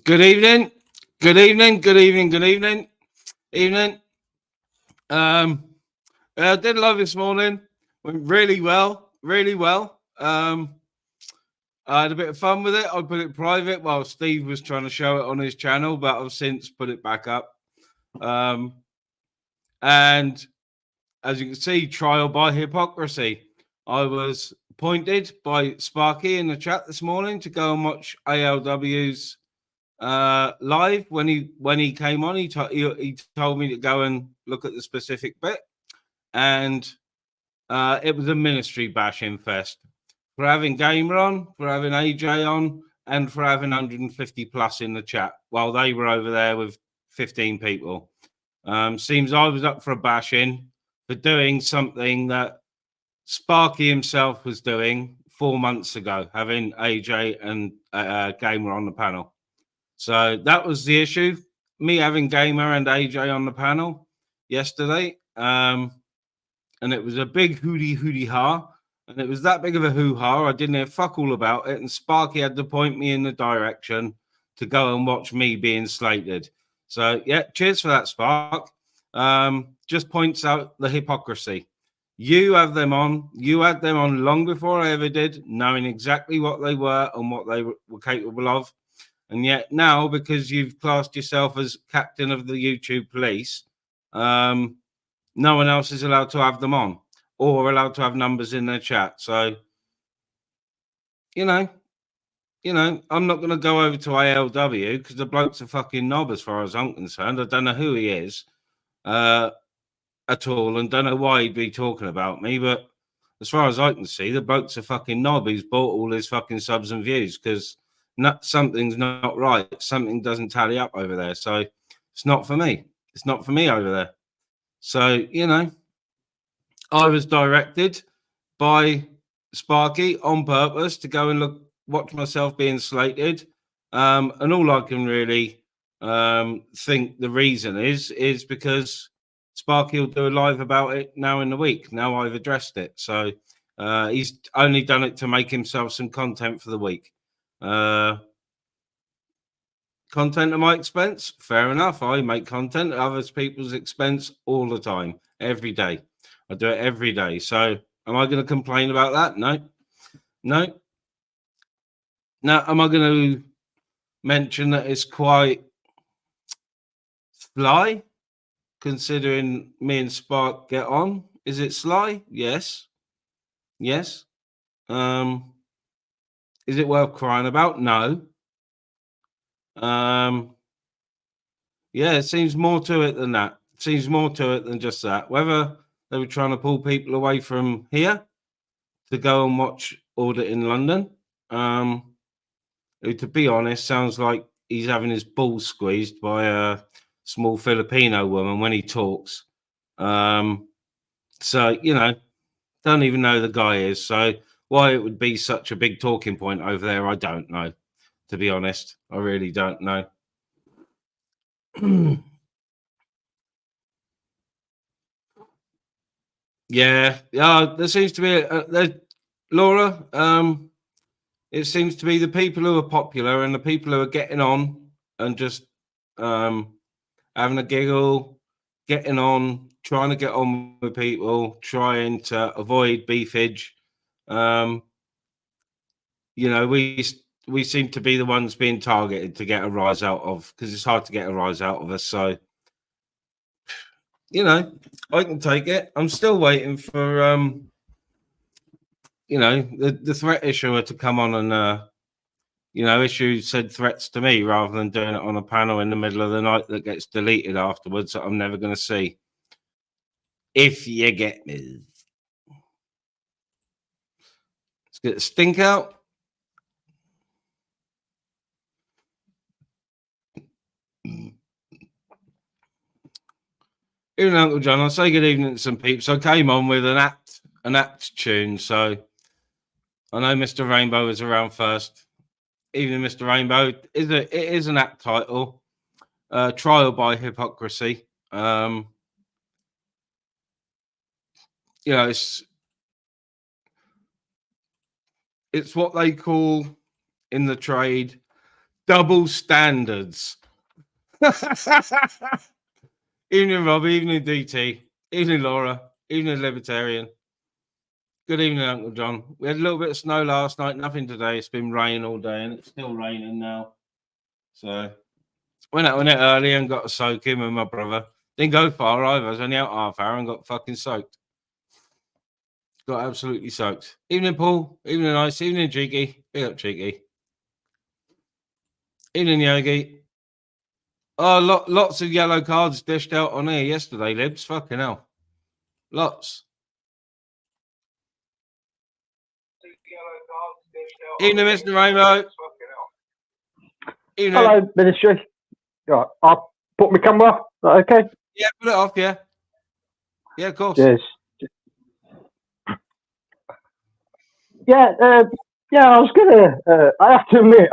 Good evening. Good evening. Good evening. Good evening. Evening. Um, I did live this morning. Went really well. Really well. I had a bit of fun with it. I put it private while Steve was trying to show it on his channel, but I've since put it back up. And as you can see, trial by hypocrisy. I was appointed by Sparky in the chat this morning to go and watch ALW's live when he came on. He told me to go and look at the specific bit, and it was a ministry bashing fest for having Gamer on, for having AJ on, and for having 150 plus in the chat while they were over there with 15 people. Seems I was up for a bashing for doing something that Sparky himself was doing 4 months ago, having AJ and Gamer on the panel. So that was the issue. Me having Gamer and AJ on the panel yesterday. And it was a big hooty ha. And it was that big of a hoo-ha, I didn't hear fuck all about it. And Sparky had to point me in the direction to go and watch me being slated. So, yeah, cheers for that, Spark. Just points out the hypocrisy. You have them on. You had them on long before I ever did, knowing exactly what they were and what they were capable of. And yet now, because you've classed yourself as captain of the YouTube police, no one else is allowed to have them on or allowed to have numbers in their chat. So, you know, I'm not going to go over to ALW because the bloke's a fucking knob as far as I'm concerned. I don't know who he is at all and don't know why he'd be talking about me. But as far as I can see, the bloke's a fucking knob. He's bought all his fucking subs and views because something's not right. Something doesn't tally up over there. So it's not for me. It's not for me over there. So, I was directed by Sparky on purpose to go and watch myself being slated. And all I can really think the reason is because Sparky will do a live about it now in the week. Now I've addressed it. So he's only done it to make himself some content for the week. Content at my expense? Fair enough. I make content at other people's expense all the time, every day. I do it every day. So am I going to complain about that? No. Now, am I going to mention that it's quite sly, considering me and Spark get on? Is it sly? Yes. Is it worth crying about? No. Yeah, it seems more to it than that. It seems more to it than just that. Whether they were trying to pull people away from here to go and watch Audit in London, who, to be honest, sounds like he's having his balls squeezed by a small Filipino woman when he talks. So, don't even know the guy is. So why it would be such a big talking point over there, I don't know. To be honest, I really don't know. Yeah, there seems to be Laura. It seems to be the people who are popular and the people who are getting on and just having a giggle, getting on, trying to get on with people, trying to avoid beefage. We seem to be the ones being targeted to get a rise out of, because it's hard to get a rise out of us. So, I can take it. I'm still waiting for the threat issuer to come on and issue said threats to me rather than doing it on a panel in the middle of the night that gets deleted afterwards that I'm never going to see. If you get me. Let's get the stink out. Evening, Uncle John. I'll say good evening to some peeps. I came on with an apt tune, so I know Mr. Rainbow was around first. Evening, Mr. Rainbow. It is an apt title. Trial by Hypocrisy. It's what they call in the trade Double standards. Evening, Rob. Evening, DT. Evening, Laura. Evening, Libertarian. Good evening, Uncle John. We had a little bit of snow last night. Nothing today. It's been rain all day, and it's still raining now. So went out early and got a soak in with my brother. Didn't go far either. I was only out half hour and got fucking soaked. Got absolutely soaked. Evening, Paul. Evening, Ice. Evening, Cheeky. Big up, Cheeky. Evening, Yogi. Oh, lots of yellow cards dished out on here yesterday, Libs. Fucking hell. Lots. Evening, Mr. Rainbow. Evening. Hello, Ministry. Right, I'll put my camera off. Okay? Yeah, put it off, yeah. Yeah, of course. Cheers. Yeah, I was gonna. I have to admit,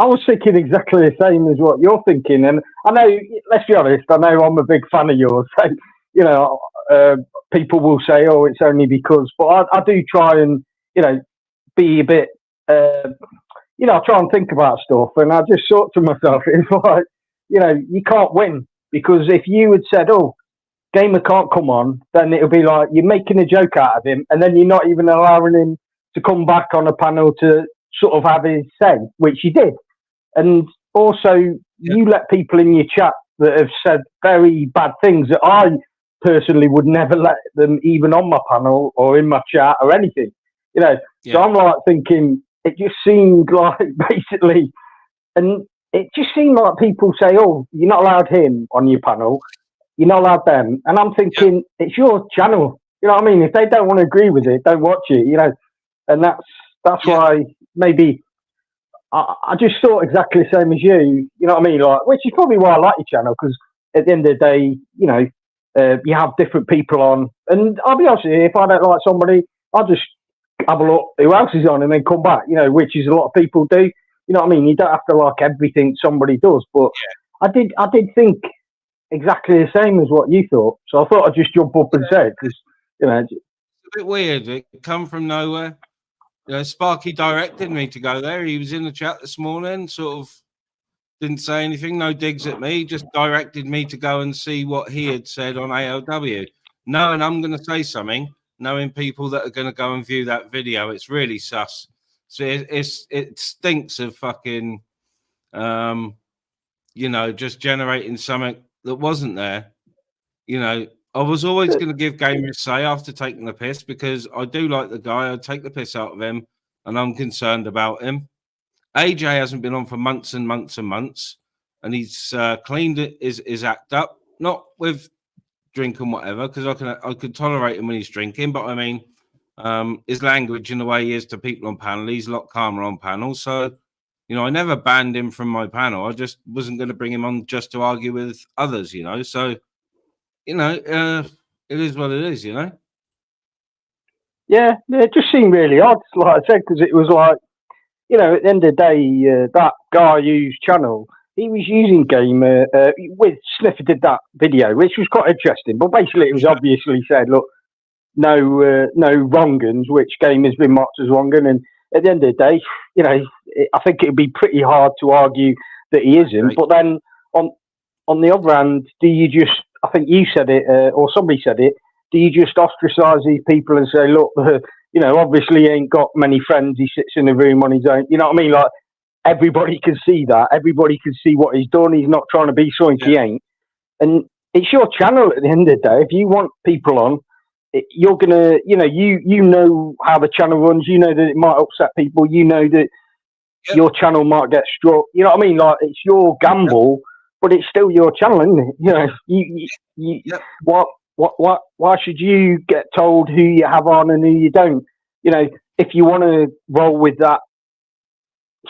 I was thinking exactly the same as what you're thinking, and I know. Let's be honest. I know I'm a big fan of yours. So, you know, people will say, "Oh, it's only because," but I do try and, you know, be a bit. You know, I try and think about stuff, and I just thought to myself, it's like, you know, you can't win, because if you had said, "Oh, Gamer can't come on," then it'll be like you're making a joke out of him, and then you're not even allowing him to come back on a panel to sort of have his say, which he did. And also, you let people in your chat that have said very bad things that I personally would never let them even on my panel or in my chat or anything. You know, so I'm like thinking, it just seemed like basically, and it just seemed like people say, "Oh, you're not allowed him on your panel, you're not allowed them," and I'm thinking, it's your channel. You know what I mean? If they don't want to agree with it, don't watch it. You know, and that's why maybe I just thought exactly the same as you. You know what I mean? Like, which is probably why I like your channel, because at the end of the day, you know, you have different people on, and I'll be honest with you, if I don't like somebody, I'll just have a look who else is on and then come back. You know, which is a lot of people do. You know what I mean? You don't have to like everything somebody does, but I did think exactly the same as what you thought. So I thought I'd just jump up and say it, because, you know, it's a bit weird. It come from nowhere. You know, Sparky directed me to go there. He was in the chat this morning, sort of didn't say anything, no digs at me, just directed me to go and see what he had said on ALW. Knowing I'm going to say something, knowing people that are going to go and view that video, it's really sus. So it stinks of fucking, you know, just generating something that wasn't there. You know, I was always going to give Gamer a say after taking the piss, because I do like the guy. I'd take the piss out of him, and I'm concerned about him. AJ hasn't been on for months and months and months, and he's cleaned his act up, not with drink and whatever, because I could tolerate him when he's drinking, but I mean, his language and the way he is to people on panel, he's a lot calmer on panel. So, you know, I never banned him from my panel. I just wasn't going to bring him on just to argue with others, you know. So, you know, it is what it is, you know. Yeah, it just seemed really odd, like I said, because it was like, you know, at the end of the day, that guy whose channel, he was using Gamer with Sniffer did that video, which was quite interesting. But basically, it was obviously said, look, no wrong'uns, which Gamer's been marked as wrong'un. And at the end of the day, you know, I think it would be pretty hard to argue that he isn't. Right. But then on the other hand, do you just, I think you said it, or somebody said it, do you just ostracize these people and say, look, you know, obviously he ain't got many friends, he sits in a room on his own, you know what I mean? Like, everybody can see that, everybody can see what he's done, he's not trying to be something he ain't. And it's your channel at the end of the day. If you want people on, you're gonna, you know, you know how the channel runs, you know that it might upset people, you know that your channel might get struck, you know what I mean? Like, it's your gamble, but it's still your channel, isn't it? You know, why should you get told who you have on and who you don't? You know, if you want to roll with that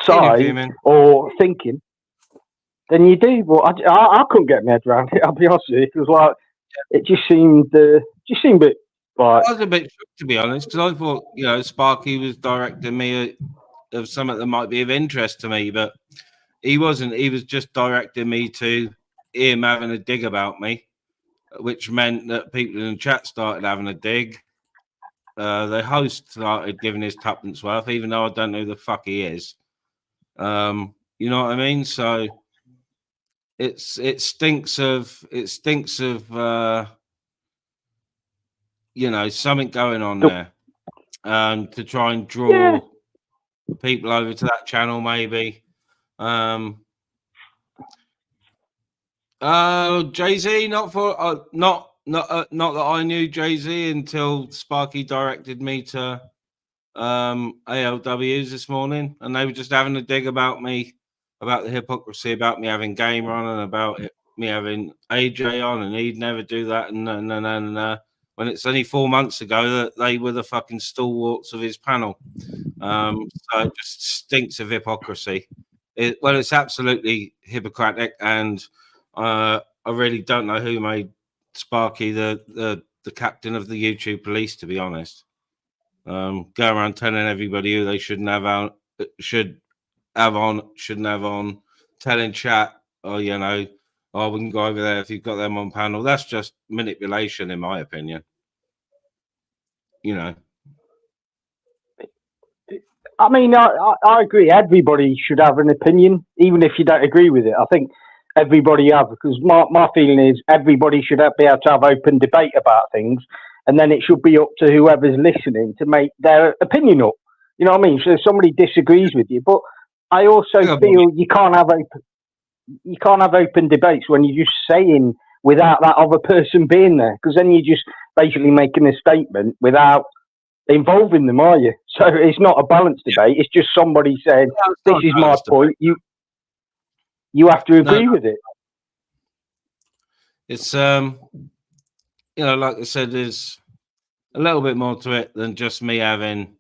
side or thinking, then you do. But I couldn't get my head around it. I'll be honest with you. It was like, it just seemed a bit like. I was a bit shocked, to be honest, because I thought, you know, Sparky was directing me of something that might be of interest to me, but he wasn't. He was just directing me to him having a dig about me, which meant that people in the chat started having a dig. The host started giving his tuppence worth, even though I don't know who the fuck he is. You know what I mean? So it stinks of you know, something going on there. To try and draw people over to that channel, maybe. Jay-Z, not that I knew Jay-Z until Sparky directed me to ALWs this morning, and they were just having a dig about me, about the hypocrisy, about me having Gamer on, and about me having AJ on, and he'd never do that, and when it's only 4 months ago that they were the fucking stalwarts of his panel. So it just stinks of hypocrisy. It's absolutely hypocritic, and I really don't know who made Sparky the captain of the YouTube police, to be honest. Go around telling everybody who they shouldn't have on, shouldn't have on, telling chat, oh, you know, oh, we can go over there if you've got them on panel. That's just manipulation, in my opinion. You know. I mean, I agree. Everybody should have an opinion, even if you don't agree with it. I think everybody has, because my feeling is everybody should be able to have open debate about things, and then it should be up to whoever's listening to make their opinion up. You know what I mean? So if somebody disagrees with you, but I also feel you can't have open debates when you're just saying without that other person being there, because then you're just basically making a statement without involving them, are you? So it's not a balanced debate. It's just somebody saying, "This is my point." You have to agree with it. It's you know, like I said, there's a little bit more to it than just me having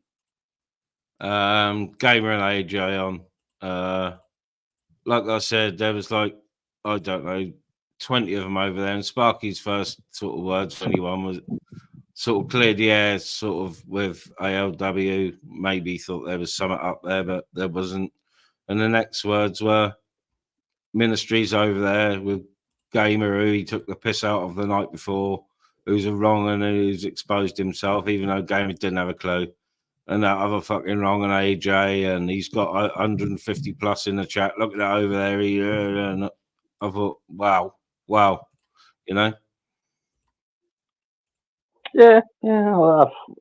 Gamer and AJ on. Like I said, there was like, I don't know, 20 of them over there, and Sparky's first sort of words for anyone was sort of cleared the air, sort of with ALW. Maybe thought there was something up there, but there wasn't. And the next words were Ministries over there with Gamer, who he took the piss out of the night before, who's a wrong and who's exposed himself, even though Gamer didn't have a clue. And that other fucking wrong and AJ, and he's got 150 plus in the chat. Look at that over there. And I thought, wow, you know. Yeah.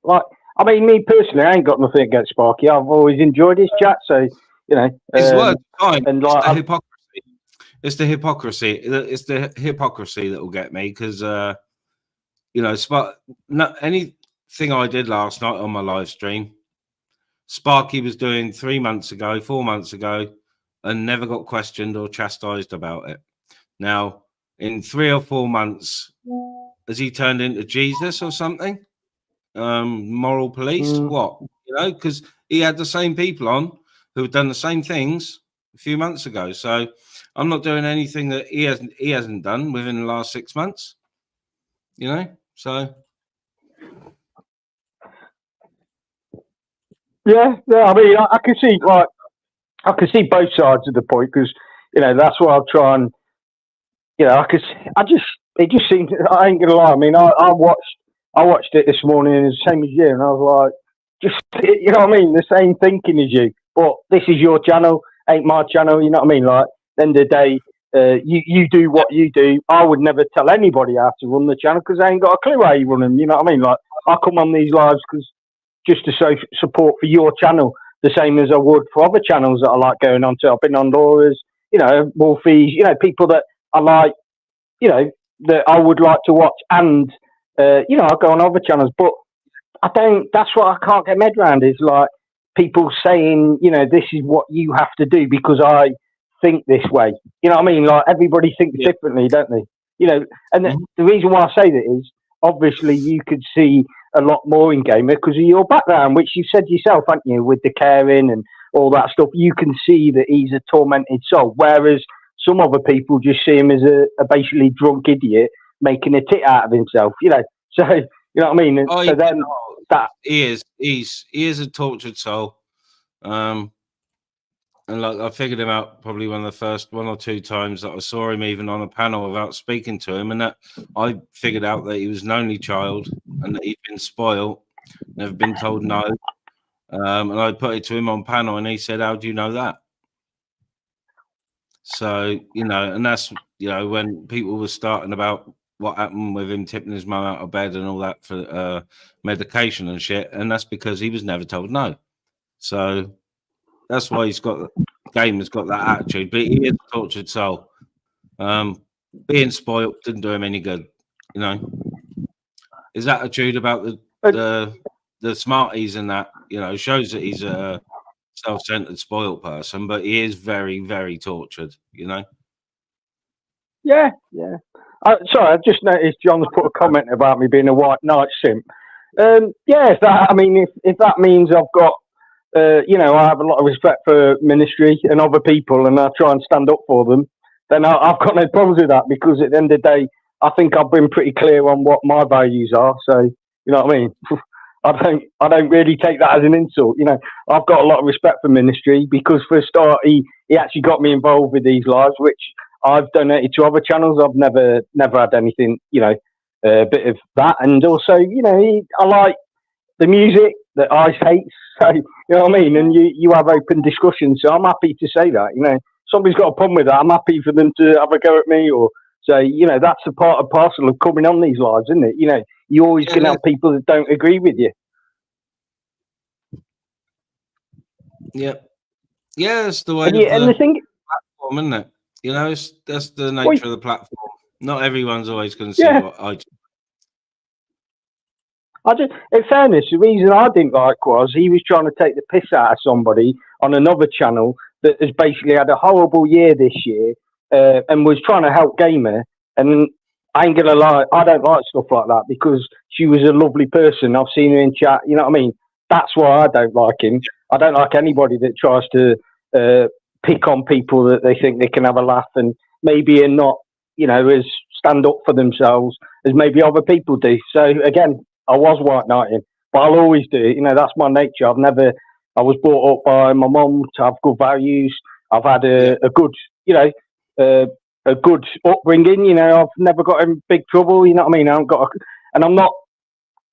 Like, I mean, me personally, I ain't got nothing against Sparky. I've always enjoyed his chat, so you know. His words fine. And like, it's the hypocrisy. It's the hypocrisy that will get me, because you know, anything I did last night on my live stream, Sparky was doing 3 months ago, 4 months ago, and never got questioned or chastised about it. Now, in 3 or 4 months, has he turned into Jesus or something? Moral police? What? You know, because he had the same people on who had done the same things a few months ago. So I'm not doing anything that he hasn't done within the last 6 months. You know, so. Yeah. I mean, I can see both sides of the point, because you know that's what I'll try and, you know, it just seems, I ain't gonna lie. I mean, I watched it this morning, the same as you, and I was like, just, you know what I mean, the same thinking as you. But this is your channel, ain't my channel. You know what I mean? Like, at the end of the day, you do what you do. I would never tell anybody how to run the channel, because I ain't got a clue how you run them. You know what I mean? Like, I come on these lives because just to show support for your channel, the same as I would for other channels that I like going on to. I've been on Laura's, you know, Wolfies, you know, people that I like, you know, that I would like to watch, and you know, I go on other channels, but I don't. That's what I can't get my head around, is like people saying, you know, this is what you have to do because I think this way. You know what I mean? Like, everybody thinks differently, don't they? You know, and the reason why I say that is obviously you could see a lot more in Gamer because of your background, which you said yourself, haven't you, with the caring and all that stuff. You can see that he's a tormented soul, whereas some other people just see him as a basically drunk idiot making a tit out of himself. You know, so you know what I mean. So then that he is a tortured soul. And like, I figured him out probably one of the first 1 or 2 times that I saw him even on a panel without speaking to him, and that I figured out that he was an only child and that he'd been spoiled, never been told no. And I put it to him on panel, and he said, "How do you know that?" So, you know, and that's, you know, when people were starting about what happened with him tipping his mum out of bed and all that for medication and shit. And that's because he was never told no. So that's why Game has got that attitude. But he is a tortured soul. Being spoiled didn't do him any good, you know. His attitude about the smarties and that, you know, shows that he's a self-centered, spoiled person, but he is very, very tortured, you know. Yeah. Sorry, I just noticed John's put a comment about me being a white knight simp. I mean, if that means I've got, you know, I have a lot of respect for ministry and other people, and I try and stand up for them, then I've got no problems with that, because at the end of the day, I think I've been pretty clear on what my values are. So, you know what I mean? I don't really take that as an insult. You know, I've got a lot of respect for ministry, because for a start, he actually got me involved with these lives, which I've donated to other channels. I've never had anything, you know, a bit of that. And also, you know, I like the music that Ice hates. So, you know what I mean? And you have open discussions. So I'm happy to say that, you know, somebody's got a problem with that, I'm happy for them to have a go at me, or say, you know, that's a part and parcel of coming on these lives, isn't it? You know, you're always going to have people that don't agree with you. Yep. Yeah, that's the way of the platform, isn't it? You know, that's the nature of the platform. Not everyone's always going to see what I do. In fairness, the reason I didn't like was he was trying to take the piss out of somebody on another channel that has basically had a horrible year this year, and was trying to help Gamer. And I ain't gonna lie, I don't like stuff like that, because she was a lovely person. I've seen her in chat. You know what I mean? That's why I don't like him. I don't like anybody that tries to pick on people that they think they can have a laugh and maybe are not, you know, as stand up for themselves as maybe other people do. So again, I was white knighting, but I'll always do it. You know, that's my nature. I was brought up by my mum to have good values. I've had a good, you know, a good upbringing. You know, I've never got in big trouble. You know what I mean? And I'm not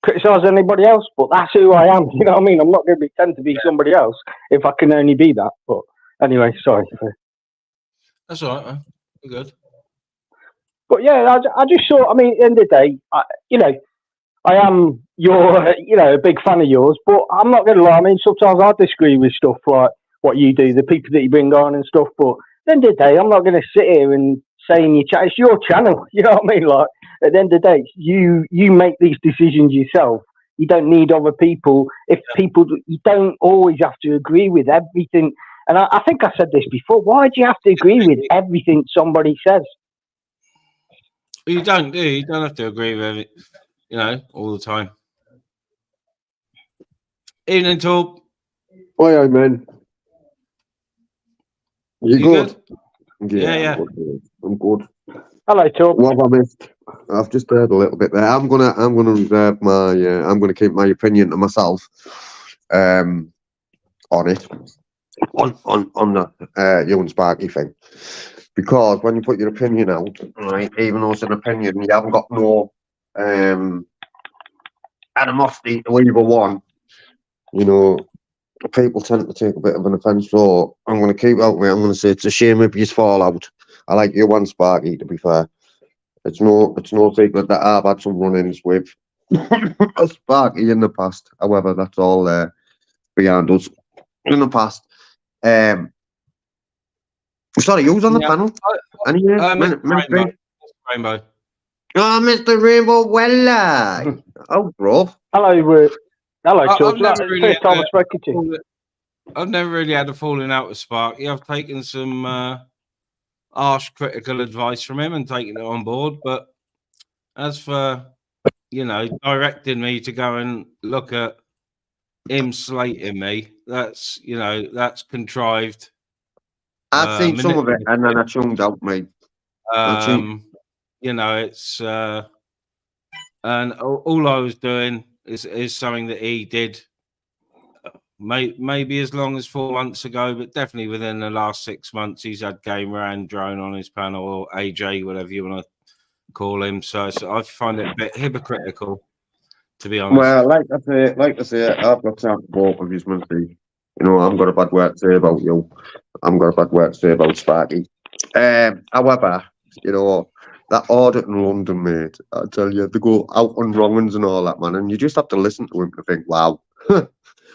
criticising anybody else, but that's who I am. You know what I mean? I'm not going to pretend to be somebody else if I can only be that. But anyway, sorry. That's all right, man. We're good. But yeah, I just saw. I mean, at the end of the day, you know, I am you know, a big fan of yours, but I'm not going to lie. I mean, sometimes I disagree with stuff like what you do, the people that you bring on and stuff. But at the end of the day, I'm not going to sit here and say in your chat, it's your channel. You know what I mean? Like, at the end of the day, you make these decisions yourself. You don't need other people. You don't always have to agree with everything. And I think I said this before. Why do you have to agree with everything somebody says? You don't, do you? You don't have to agree with it, you know, all the time. Evening, Torb. Hi, man. You good? Yeah. I'm good. Hello, Torb. What have I missed? I've just heard a little bit there. I'm gonna reserve my. I'm gonna keep my opinion to myself. On it. On the you and Sparky thing, because when you put your opinion out, right, even though it's an opinion, you haven't got no animosity to either one. You know, people tend to take a bit of an offence, so I'm going to keep out with it. I'm going to say it's a shame if you fall out. I like you and Sparky, to be fair. It's no secret that I've had some run-ins with Sparky in the past. However, that's all behind us in the past. Sorry, who's on the panel? Rainbow. Oh, Mr. Rainbow Weller. Oh, bro. Hello, George. That's the first time I've spoken to you. I've never really had a falling out with Sparky. I've taken some harsh critical advice from him and taken it on board. But as for, you know, directing me to go and look at him slating me, that's, you know, that's contrived. I've seen some of it, and then I tuned out, mate. You know, it's and all I was doing is something that he did maybe as long as 4 months ago, but definitely within the last 6 months, he's had Gamer and Drone on his panel, or AJ, whatever you want to call him. So I find it a bit hypocritical, to be honest. Well, like I say, I've got time for both of you, Smithy. You know, I've got a bad word to say about you. I've got a bad word to say about Sparky. However, you know, that audit in London, mate, I tell you, they go out on wrong-uns and all that, man, and you just have to listen to him to think, wow,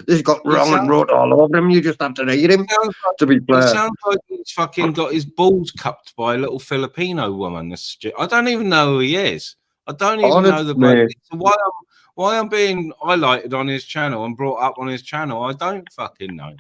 he's got He wrong and sounds, wrote all over him. You just have to read him, sounds like, to be he fair. sounds like he's fucking got his balls cupped by a little Filipino woman. I don't even know who he is. I don't even know the bloke. Mate, So why I'm being highlighted on his channel and brought up on his channel, I don't fucking know.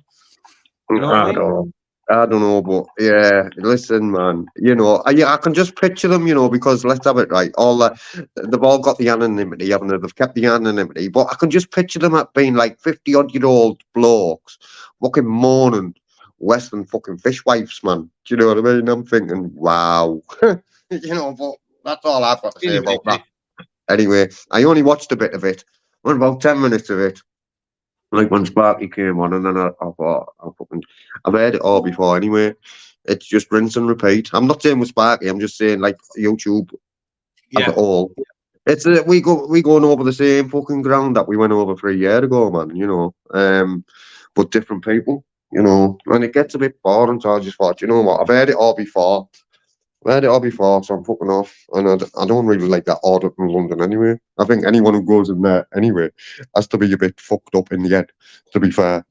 You know what I mean? I don't know, but yeah, listen, man. You know, I can just picture them, you know, because let's have it right. They've all got the anonymity, haven't they? They've kept the anonymity, but I can just picture them at being like 50-odd-year-old blokes, fucking moaning, Western fucking fishwives, man. Do you know what I mean? I'm thinking, wow, you know. But that's all I've got to say about that. Anyway, I only watched a bit of it. Went about 10 minutes of it. Like when Sparky came on, and then I thought, I've heard it all before anyway. It's just rinse and repeat. I'm not saying with Sparky, I'm just saying like YouTube as a whole. It's we going over the same fucking ground that we went over 3 years ago, man. You know, but different people. You know, and it gets a bit boring. So I just thought, you know what, I've heard it all before. So I'm fucking off. And I don't really like that audit in London anyway. I think anyone who goes in there anyway has to be a bit fucked up in the end, to be fair.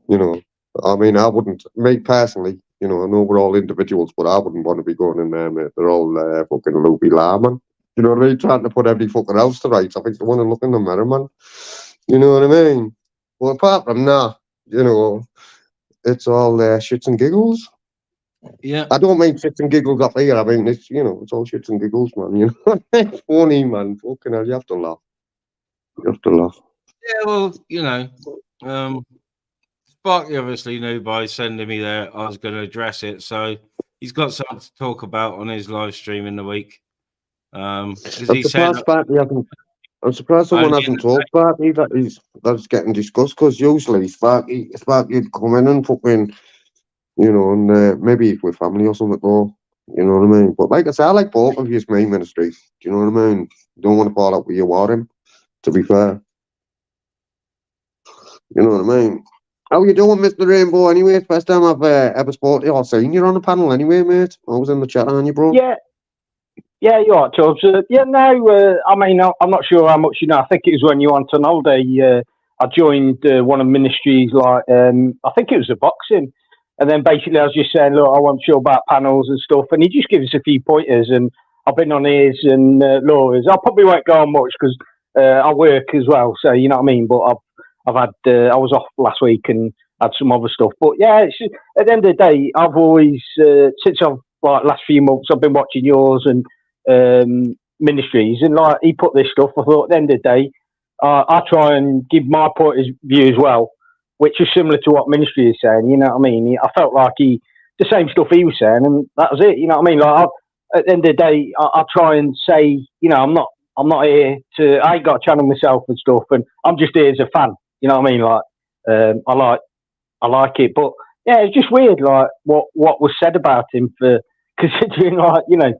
You know, I mean, I wouldn't, me personally, you know, I know we're all individuals, but I wouldn't want to be going in there, mate. They're all fucking loopy man. You know what I mean? Trying to put every fucking house to rights. I think they want to look in the mirror, man. You know what I mean? Well, apart from that, you know, it's all shits and giggles. Yeah. I don't mean shits and giggles up here. I mean, it's, you know, it's all shits and giggles, man. You know, it's funny, man. Fucking hell, you have to laugh. You have to laugh. Yeah, well, you know, Sparky obviously knew by sending me there I was going to address it, so he's got something to talk about on his live stream in the week. Because he said, I'm surprised someone hasn't told Sparky that's getting discussed, because usually Sparky would come in and fucking, you know, and maybe with family or something, though. You know what I mean? But like I say, I like both of you's main ministry. Do you know what I mean? Don't want to fall out with you or him, to be fair. You know what I mean? How you doing, Mr. Rainbow? Anyway, it's the first time I've ever spoken to you or seen you on the panel anyway, mate. I was in the chat on you, bro. Yeah, you're right, Chubbs. I mean, I'm not sure how much you know. I think it was when you went on holiday. I joined one of the ministries, like, I think it was the boxing. And then basically I was just saying, look, I want to show about panels and stuff. And he just gives us a few pointers. And I've been on his and Laura's. I probably won't go on much because I work as well. So, you know what I mean? But I've had, I was off last week and had some other stuff. But yeah, it's just, at the end of the day, I've always, since I've, like, last few months, I've been watching yours and ministries. And like, he put this stuff. I thought at the end of the day, I try and give my point of view as well, which is similar to what ministry is saying. You know what I mean? I felt like the same stuff he was saying, and that was it. You know what I mean? Like, at the end of the day, I try and say, you know, I'm not here to. I ain't got a channel myself and stuff, and I'm just here as a fan. You know what I mean? Like, I like it, but yeah, it's just weird, like what was said about him, for considering, like, you know,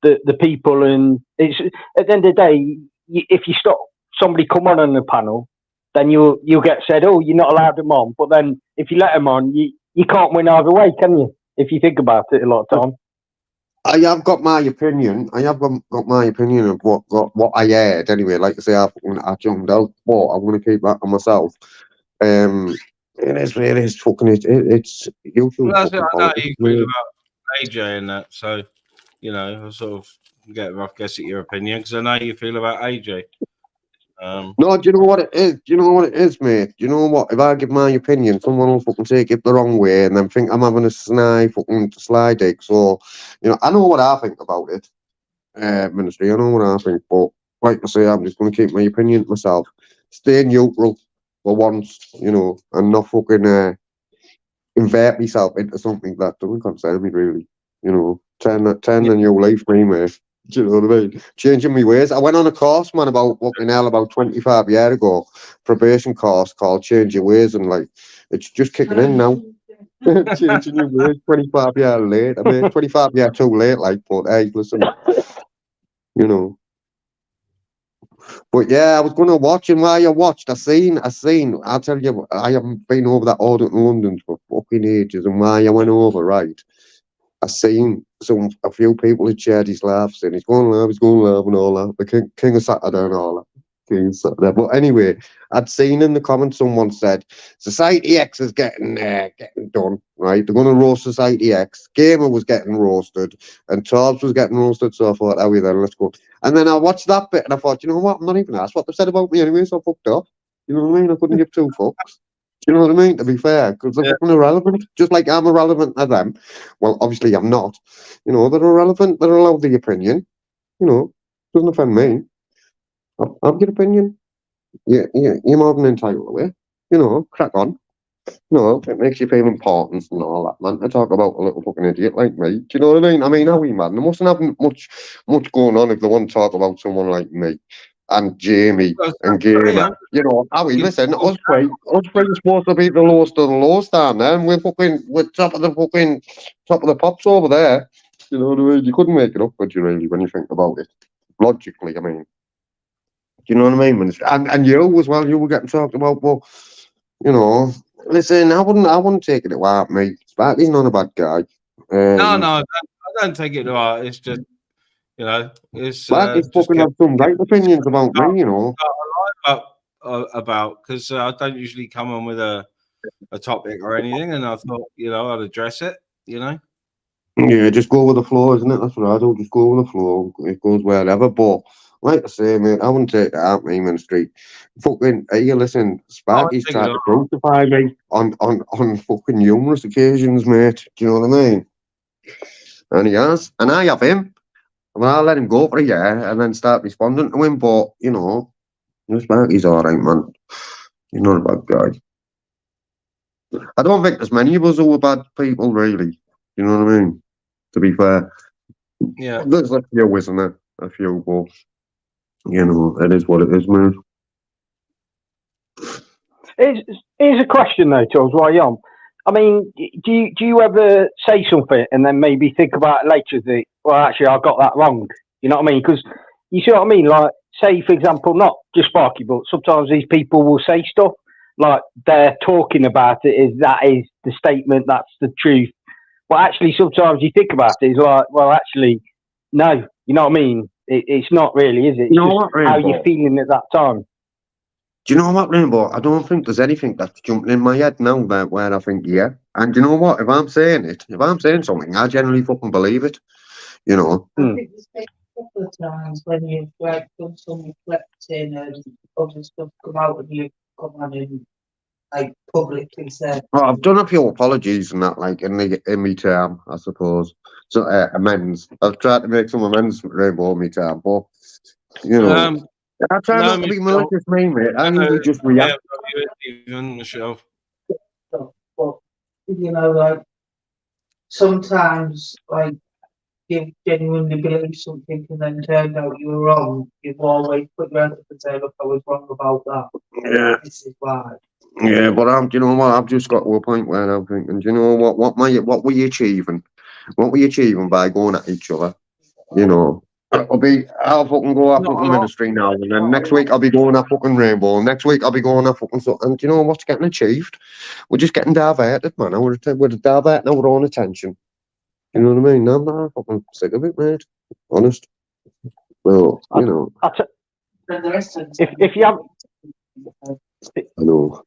the people, and it's at the end of the day, if you stop somebody come on the panel, then you'll get said, oh, you're not allowed them on. But then if you let them on, you can't win either way, can you? If you think about it a lot of time. I have got my opinion. I have got my opinion of what I heard anyway. Like I say, I jumped out, but I'm going to keep that to myself. It is fucking, it's YouTube. well, I know how you feel about AJ and that, so, you know, I sort of get a rough guess at your opinion, because I know how you feel about AJ. No, do you know what it is? Do you know what it is, mate? Do you know what? If I give my opinion, someone will fucking take it the wrong way and then think I'm having a fucking slide dig. So, you know, I know what I think about it, ministry. I know what I think, but like I say, I'm just going to keep my opinion to myself. Stay neutral for once, you know, and not fucking invert myself into something that doesn't concern me, really. You know, turn a new life, me, mate. Do you know what I mean? Changing my ways. I went on a course, man, about 25 years ago, probation course called Change Your Ways, and like, it's just kicking in now. Changing your ways 25 years late. I mean, 25 years too late, like, but hey, listen, you know. But yeah, I was going to watch, and while I watched, I seen, I'll tell you, I haven't been over that audit in London for fucking ages, and while I went over, right, I seen a few people had shared his laughs and he's going live and all that. The King of Saturday and all that. King of Saturday. But anyway, I'd seen in the comments someone said Society X is getting done, right? They're going to roast Society X. Gamer was getting roasted and Torbs was getting roasted. So I thought, oh, then let's go. And then I watched that bit and I thought, you know what? I'm not even asked what they said about me anyway, so I fucked off. You know what I mean? I couldn't give two fucks. Do you know what I mean? To be fair, because they're fucking irrelevant. Just like I'm irrelevant to them. Well, obviously I'm not. You know, they're irrelevant. They're allowed the opinion. You know, doesn't offend me. I've your opinion. You're more than entitled to it. You know, crack on. You know, it makes you feel important and all that, man. To talk about a little fucking idiot like me. Do you know what I mean? I mean, how we, man? They mustn't have much going on if they want to talk about someone like me. And Jamie and Gamer, you know, Howie, listen, us three are supposed to be the lowest of the lowest down there, and we're top of the pops over there. You know what I mean? You couldn't make it up, could you really, when you think about it? Logically, I mean. Do you know what I mean? And you as well, you were getting talked about, well, you know, listen, I wouldn't take it to heart, mate. Sparky's not a bad guy. No, I don't take it to heart. It's just, you know, it's Sparky's fucking have some great opinions about me, you know. About because I don't usually come on with a topic or anything, and I thought, you know, I'd address it, you know. Yeah, just go with the flow, isn't it? That's what I do. Just go with the flow. It goes wherever. But like I say, mate, I wouldn't take that out me in the street. Fucking, you listen, Sparky's tried to crucify me on fucking numerous occasions, mate. Do you know what I mean? And he has, and I have him. Well, I'll let him go for a year and then start responding to him. But you know, Sparky's all right, man. He's not a bad guy. I don't think there's many of us who are bad people, really. You know what I mean? To be fair, Yeah, there's a few, isn't there? A few, but you know, it is what it is, man. Here's a question though, Charles. While you're on, I mean, do you ever say something and then maybe think about it later that, well, actually, I got that wrong? You know what I mean? Because you see what I mean? Like, say for example, not just Sparky, but sometimes these people will say stuff like they're talking about it as that is the statement, that's the truth. But actually, sometimes you think about it, it's like, well, actually, no. You know what I mean? It's not really, is it? It's just how you're feeling at that time. Do you know what, Rainbow? I don't think there's anything that's jumping in my head now about where I think, yeah. And do you know what? If I'm saying something, I generally fucking believe it. You know. I think there's been a couple of times when you've like done some reflecting and other stuff come out and you come on and like publicly said. Well, I've done a few apologies and that, like in my term, I suppose. So amends. I've tried to make some amends for Rainbow in my term, but you know. I try not to be malicious, mate. I usually just react. Even Michelle. But you know, like sometimes, like you genuinely believe something and then turn out you were wrong. You've always put your hand up and say, "Look, I was wrong about that." Yeah. This is why. Yeah, but you know what? I've just got to a point where I'm thinking, do you know what? What were you achieving? What were you achieving by going at each other? You know. I'll fucking go at fucking Ministry now, and then next week I'll be going at fucking Rainbow, and next week I'll be going at fucking so. And do you know what's getting achieved? We're just getting diverted, man. We're diverting our own attention. You know what I mean? I'm not fucking sick of it, mate. Honest. Well, you know. If you have, I know.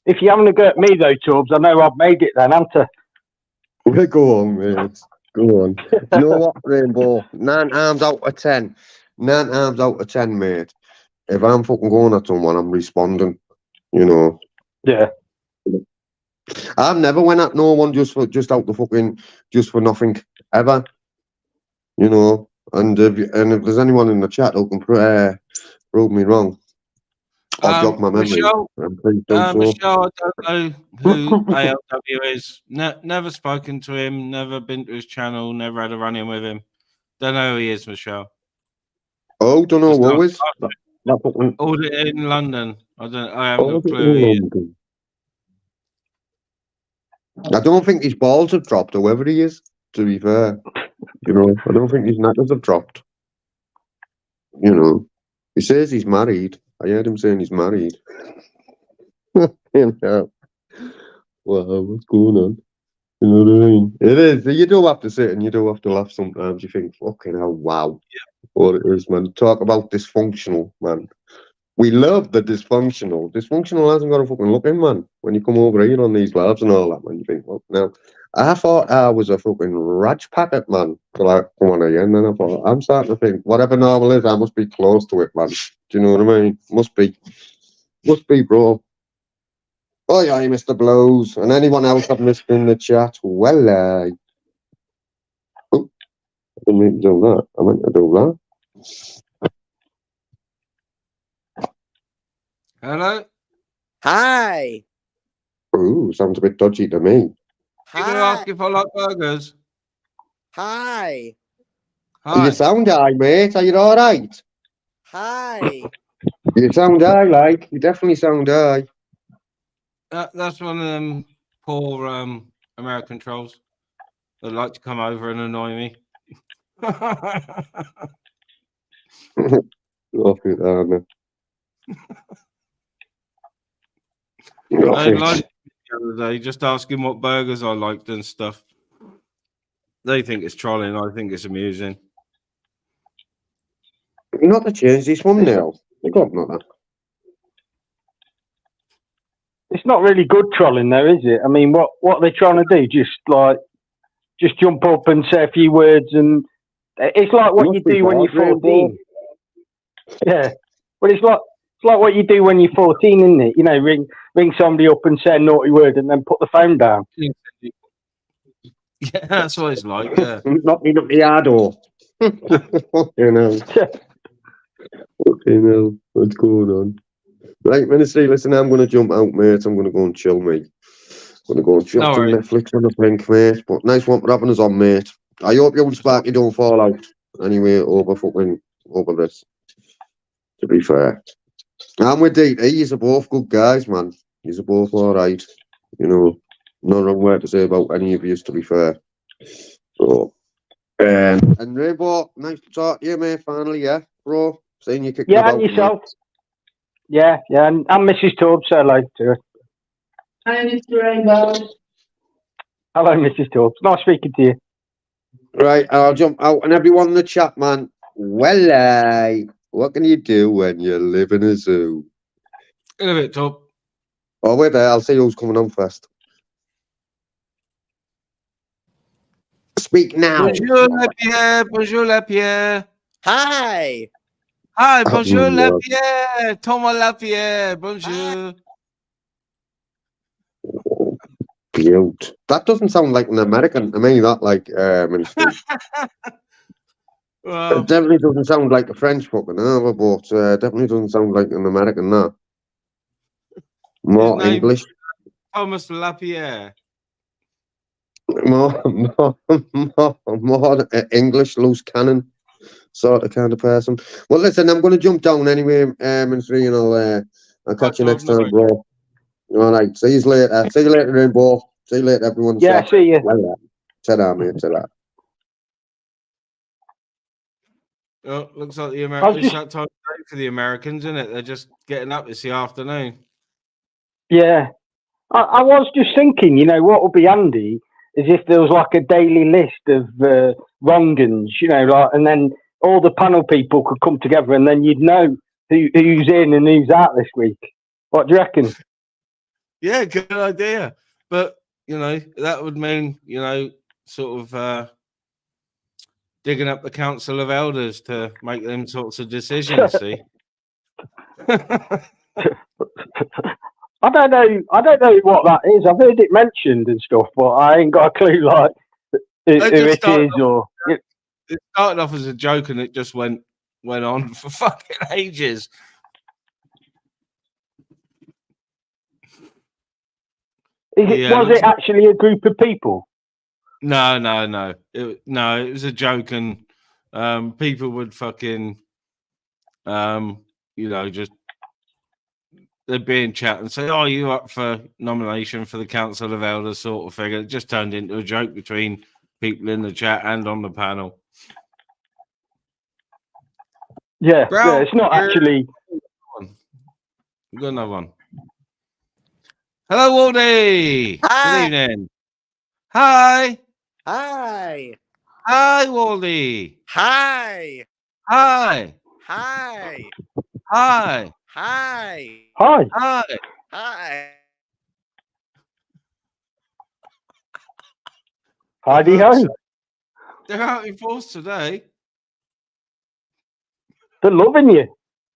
If you haven't got me though, Tubbs, I know I've made it then, haven't I? Go on, mate. Go on. You know what, Rainbow? 9 arms out of 10. 9 arms out of 10, mate. If I'm fucking going at someone, I'm responding. You know. Yeah. I've never went at no one just for nothing ever. You know. And if there's anyone in the chat who can prove me wrong, I'll jog my memory. Michelle, Michelle, I don't know who ALW is. Never spoken to him. Never been to his channel. Never had a run-in with him. Don't know who he is, Michelle. Oh, don't know who is. All in London. I haven't got a clue who he is. I don't think his balls have dropped, whoever he is. To be fair, you know, I don't think his knackers have dropped. You know, he says he's married. I heard him saying he's married. Yeah. Wow, what's going on? You know what I mean? It is. You do have to sit and you do have to laugh sometimes. You think, fucking hell, wow. What it is, man. Talk about dysfunctional, man. We love the dysfunctional. Dysfunctional hasn't got a fucking look in, man. When you come over here on these labs and all that, man, you think, well, now, I thought I was a fucking raj packet, man, till I come on here, and then I thought, I'm starting to think, whatever normal is, I must be close to it, man. Do you know what I mean? Must be, bro. Oh, yeah, Mr. Blows. And anyone else I've missed in the chat, well, oh, I didn't mean to do that. I meant to do that. Hello? Hi. Ooh, sounds a bit dodgy to me. You going to Hi. ask if I like burgers? Hi. Hi. You sound high, mate. Are you all right? Hi. You sound high, like. You definitely sound high. That's one of them poor American trolls that like to come over and annoy me. Off it, Anna. I liked it the other day, just asking what burgers I liked and stuff. They think it's trolling. I think it's amusing. Not to change this one now. They got not. It's not really good trolling, though, is it? I mean, what are they trying to do? Just jump up and say a few words, and it's like what you do when you're 14. Yeah, but it's like what you do when you're 14, isn't it? You know, ring somebody up and say a naughty word, and then put the phone down. Yeah, that's what it's like. Yeah. Not me up the yard or. You know. Fucking hell, what's going on? Right, Ministry, listen, I'm going to jump out, mate. I'm going to go and chill, mate. I'm going to go and chill some Netflix on the think, mate. But nice one for having us on, mate. I hope you and Sparky don't fall out anyway over this, to be fair. I'm with DT. You're both good guys, man. You're both all right. You know, no wrong word to say about any of you, to be fair. So, and Rainbow, nice to talk to you, mate, finally, yeah, bro. Seeing you kicking about. Yeah, and yourself. Yeah, and Mrs. Tubbs, say hello to her. Hi, Mr. Rainbow. Hello, Mrs. Tubbs. Nice speaking to you. Right, I'll jump out. And everyone in the chat, man, well, what can you do when you live in a zoo? In a bit, Top. Oh, wait there, I'll see who's coming on first. Speak now. Bonjour, Lapierre. Bonjour, Lapierre. Hi. Hi, bonjour, Lapierre. Thomas Lapierre. Bonjour. Cute. That doesn't sound like an American to me, that like Ministry. Well, It definitely doesn't sound like a French fucking either, but definitely doesn't sound like an American, no. More English. Thomas Lapierre. More English, loose cannon sort of kind of person. Well, listen, I'm going to jump down anyway, Ministry, and I'll catch you next time, bro. All right, see you later. See you later, Rainbow. See you later, everyone. Yeah, see you. Well, ta-da, mate, ta-da. Oh, looks like the Americans. It's that time of day for the Americans, isn't it? They're just getting up this afternoon. Yeah. I was just thinking, you know, what would be handy is if there was like a daily list of wrong-uns, you know, like, and then all the panel people could come together and then you'd know who's in and who's out this week. What do you reckon? Yeah, good idea. But, you know, that would mean, you know, sort of digging up the Council of Elders to make them sorts of decisions, see? I don't know what that is. I've heard it mentioned and stuff, but I ain't got a clue like who it is or. It started off as a joke and it just went on for fucking ages. Was it actually a group of people? No. It was a joke, and people would fucking, you know, just they'd be in chat and say, "Oh, you up for nomination for the Council of Elders?" sort of thing. It just turned into a joke between people in the chat and on the panel. Yeah, it's not actually. We've got another one. Hello, Waldy. Hi. Good evening. Hi. Hi. Hi, Wally. Hi. Hi. Hi. Hi. Hi. Hi. Hi. Hi. Heidi ho. They're out in force today. They're loving you.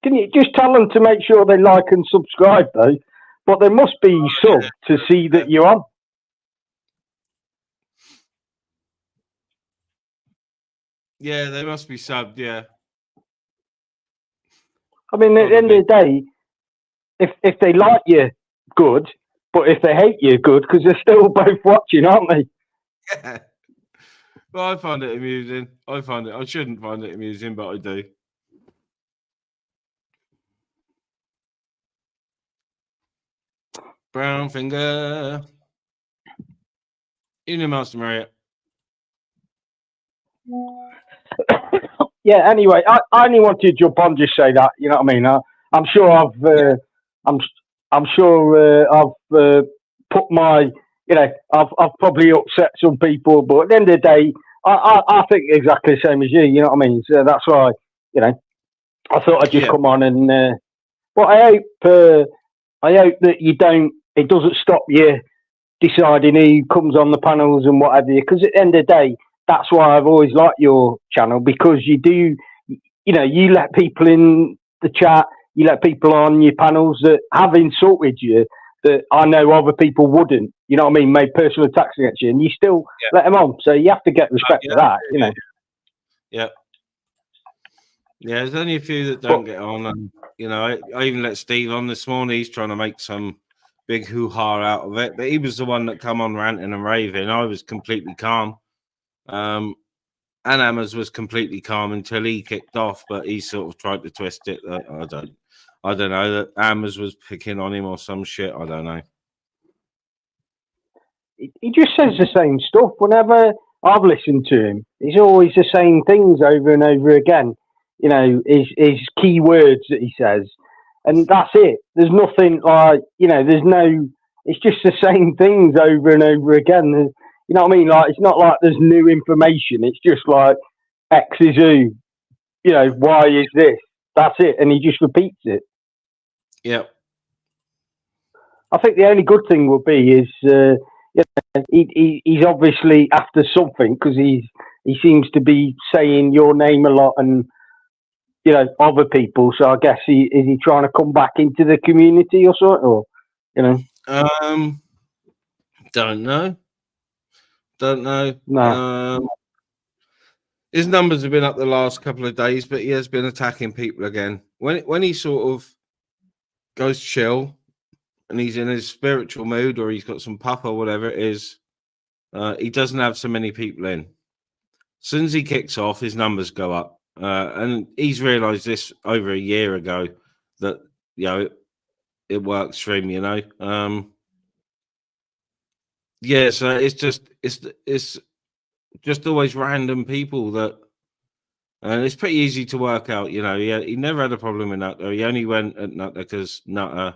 Can you just tell them to make sure they like and subscribe, though? But they must be sub to see that you're on. Yeah, they must be subbed. Yeah. I mean, at the end of the day, if they like you, good. But if they hate you, good, because they're still both watching, aren't they? Yeah. Well, I find it amusing. I shouldn't find it amusing, but I do. Brown finger. You know, Master Marriott. Yeah. Anyway, I only wanted to jump on, just say that. You know what I mean? I'm sure I'm sure I've put my, I've probably upset some people, but at the end of the day, I think exactly the same as you. You know what I mean? So that's why, I thought I'd just come on and. But I hope that you don't. It doesn't stop you deciding who comes on the panels and whatever. Because at the end of the day, that's why I've always liked your channel, because you do. You let people in the chat. You let people on your panels that have insulted you, that I know other people wouldn't. You know what I mean? Made personal attacks against you, and you still let them on. So you have to get respect for that. Yeah. Yeah, there's only a few that don't get on, and I even let Steve on this morning. He's trying to make some big hoo-ha out of it, but he was the one that come on ranting and raving. I was completely calm, and Hammers was completely calm until he kicked off, but he sort of tried to twist it. I don't know that Hammers was picking on him or some shit. I don't know. He just says the same stuff. Whenever I've listened to him, it's always the same things over and over again. His key words that he says, and that's it. There's nothing like, there's no. It's just the same things over and over again. You know what I mean? Like, it's not like there's new information. It's just like X is who. Y is this. That's it, and he just repeats it. Yep. I think the only good thing would be is he's obviously after something, because he seems to be saying your name a lot and other people. So I guess is he trying to come back into the community or something, or don't know. No. His numbers have been up the last couple of days, but he has been attacking people again. When he sort of goes chill and he's in his spiritual mood, or he's got some puff or whatever it is, he doesn't have so many people in. As soon as he kicks off, his numbers go up. And he's realized this over a year ago, that it works for him. So it's just always random people that, and it's pretty easy to work out. He never had a problem with Nutter. He only went at Nutter because Nutter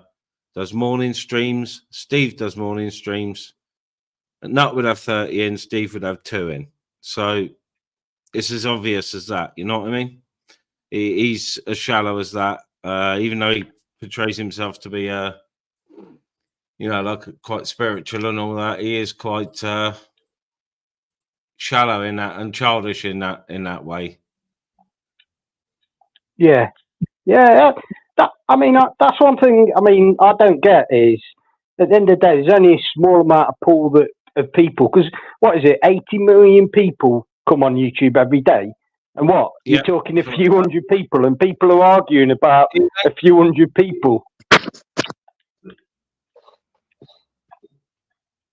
does morning streams. Steve does morning streams. Nutter would have 30 in, Steve would have 2 in. So it's as obvious as that. You know what I mean? He's as shallow as that. Even though he portrays himself to be, like quite spiritual and all that, he is quite shallow in that and childish in that way. Yeah. That's one thing. I don't get is, at the end of the day, there's only a small amount of pool of people. Because what is it? 80 million people come on YouTube every day. And what? You're talking a few hundred people, and people are arguing about a few hundred people.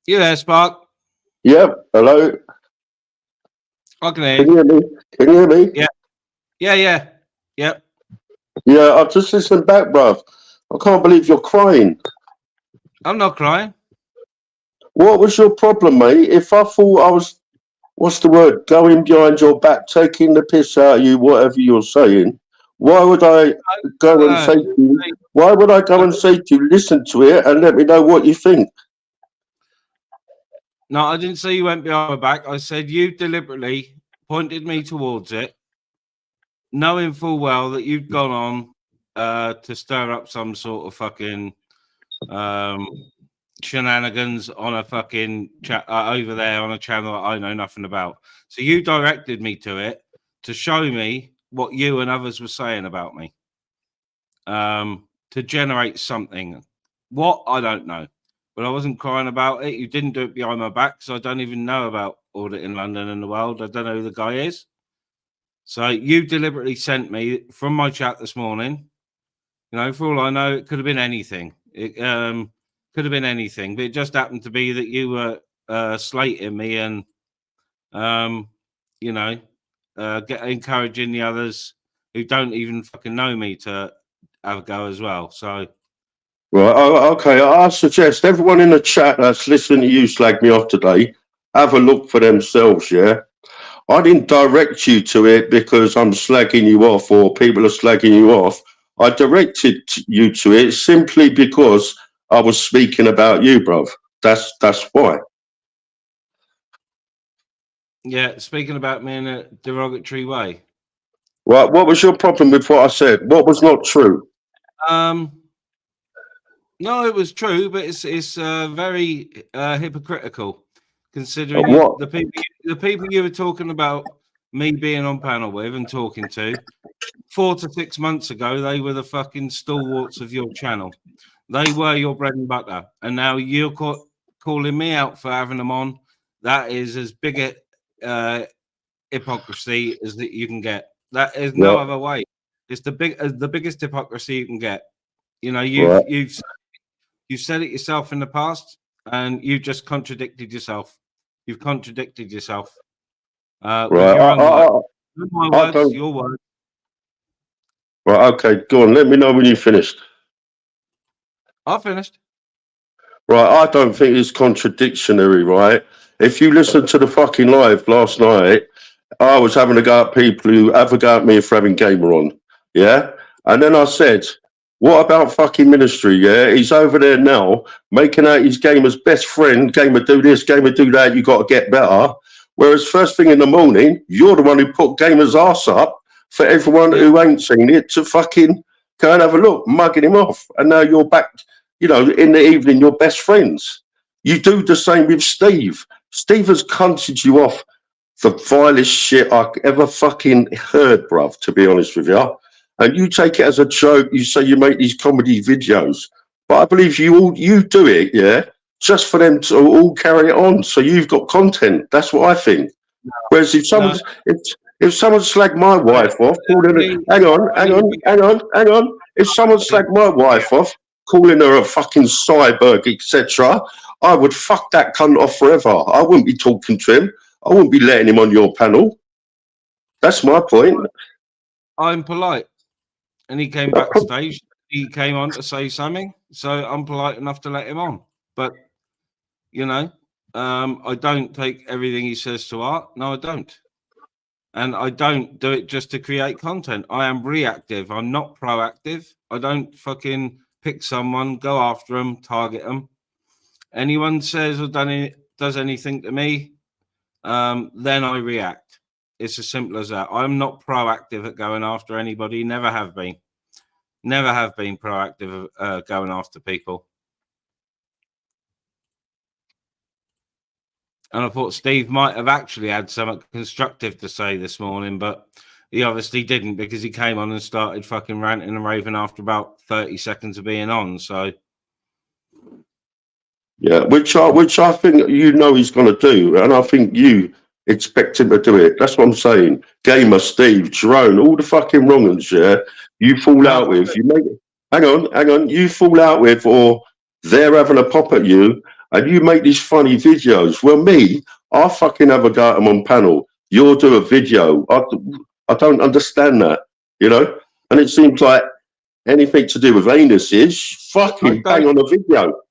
You there, Spark? Yep. Hello. I can hear Can you hear me? Can you hear me? Yeah. Yep. Yeah, I've just listened back, bruv. I can't believe you're crying. I'm not crying. What was your problem, mate? If I thought I was, what's the word, going behind your back, taking the piss out of you, whatever you're saying, why would I go and say to you, listen to it and let me know what you think? No, I didn't say you went behind my back. I said you deliberately pointed me towards it, knowing full well that you'd gone on to stir up some sort of fucking shenanigans on a fucking chat over there on a channel that I know nothing about. So you directed me to it to show me what you and others were saying about me, to generate something. What, I don't know, but I wasn't crying about it. You didn't do it behind my back, so I don't even know about Audit in London and the World. I don't know who the guy is. So you deliberately sent me from my chat this morning. You know, for all I know, it could have been anything. It could have been anything, but it just happened to be that you were slating me and, you know, encouraging the others who don't even fucking know me to have a go as well. So, right, okay. I suggest everyone in the chat that's listening to you slag me off today, have a look for themselves. Yeah, I didn't direct you to it because I'm slagging you off or people are slagging you off. I directed you to it simply because I was speaking about you, bruv. That's why. yeah, speaking about me in a derogatory way. Right, what was your problem with what I said? What was not true? No, it was true, but it's very hypocritical, considering What? the people you were talking about me being on panel with and talking to 4 to 6 months ago. They were the fucking stalwarts of your channel. They were your bread and butter, and now you're calling me out for having them on. That is as big a hypocrisy as that you can get. That is no other way. It's the biggest hypocrisy you can get. You know, you've said it yourself in the past, and you just contradicted yourself. You've contradicted yourself with your own words. Not my words, your words. Right, okay, go on. Let me know when you finished. I finished. Right, I don't think it's contradictionary, right? If you listen to the fucking live last night, I was having a go at people who have a go at me for having Gamer on, yeah? And then I said, what about fucking Ministry, yeah? He's over there now, making out his Gamer's best friend, Gamer do this, Gamer do that, you got to get better. Whereas first thing in the morning, you're the one who put Gamer's arse up for everyone who ain't seen it to fucking go and have a look, mugging him off. And now you're back, you know, in the evening, you're best friends. You do the same with Steve. Steve has cunted you off the vilest shit I ever fucking heard, bruv, to be honest with you. And you take it as a joke. You say you make these comedy videos. But I believe you do it, yeah, just for them to all carry it on. So you've got content. That's what I think. Whereas if someone slagged my wife off, hang on. If someone slagged my wife off, calling her a fucking cyborg, etc., I would fuck that cunt off forever. I wouldn't be talking to him. I wouldn't be letting him on your panel. That's my point. I'm polite. And he came backstage. He came on to say something. So I'm polite enough to let him on. But, you know, I don't take everything he says to heart. No, I don't. And I don't do it just to create content. I am reactive. I'm not proactive. I don't fucking pick someone, go after them, target them. Anyone says or does anything to me, then I react. It's as simple as that. I'm not proactive at going after anybody. Never have been. Never have been proactive going after people. And I thought Steve might have actually had something constructive to say this morning, but he obviously didn't because he came on and started fucking ranting and raving after about 30 seconds of being on. So, yeah, which I think you know he's going to do, and I think you expect him to do it. That's what I'm saying. Gamer, Steve, Jerome, all the fucking wrong uns, yeah, you fall out with. You make hang on, you fall out with, or they're having a pop at you, and you make these funny videos. Well, me, I fucking have a go at them on panel. You'll do a video. I don't understand that, you know. And it seems like anything to do with anus is fucking bang on a video.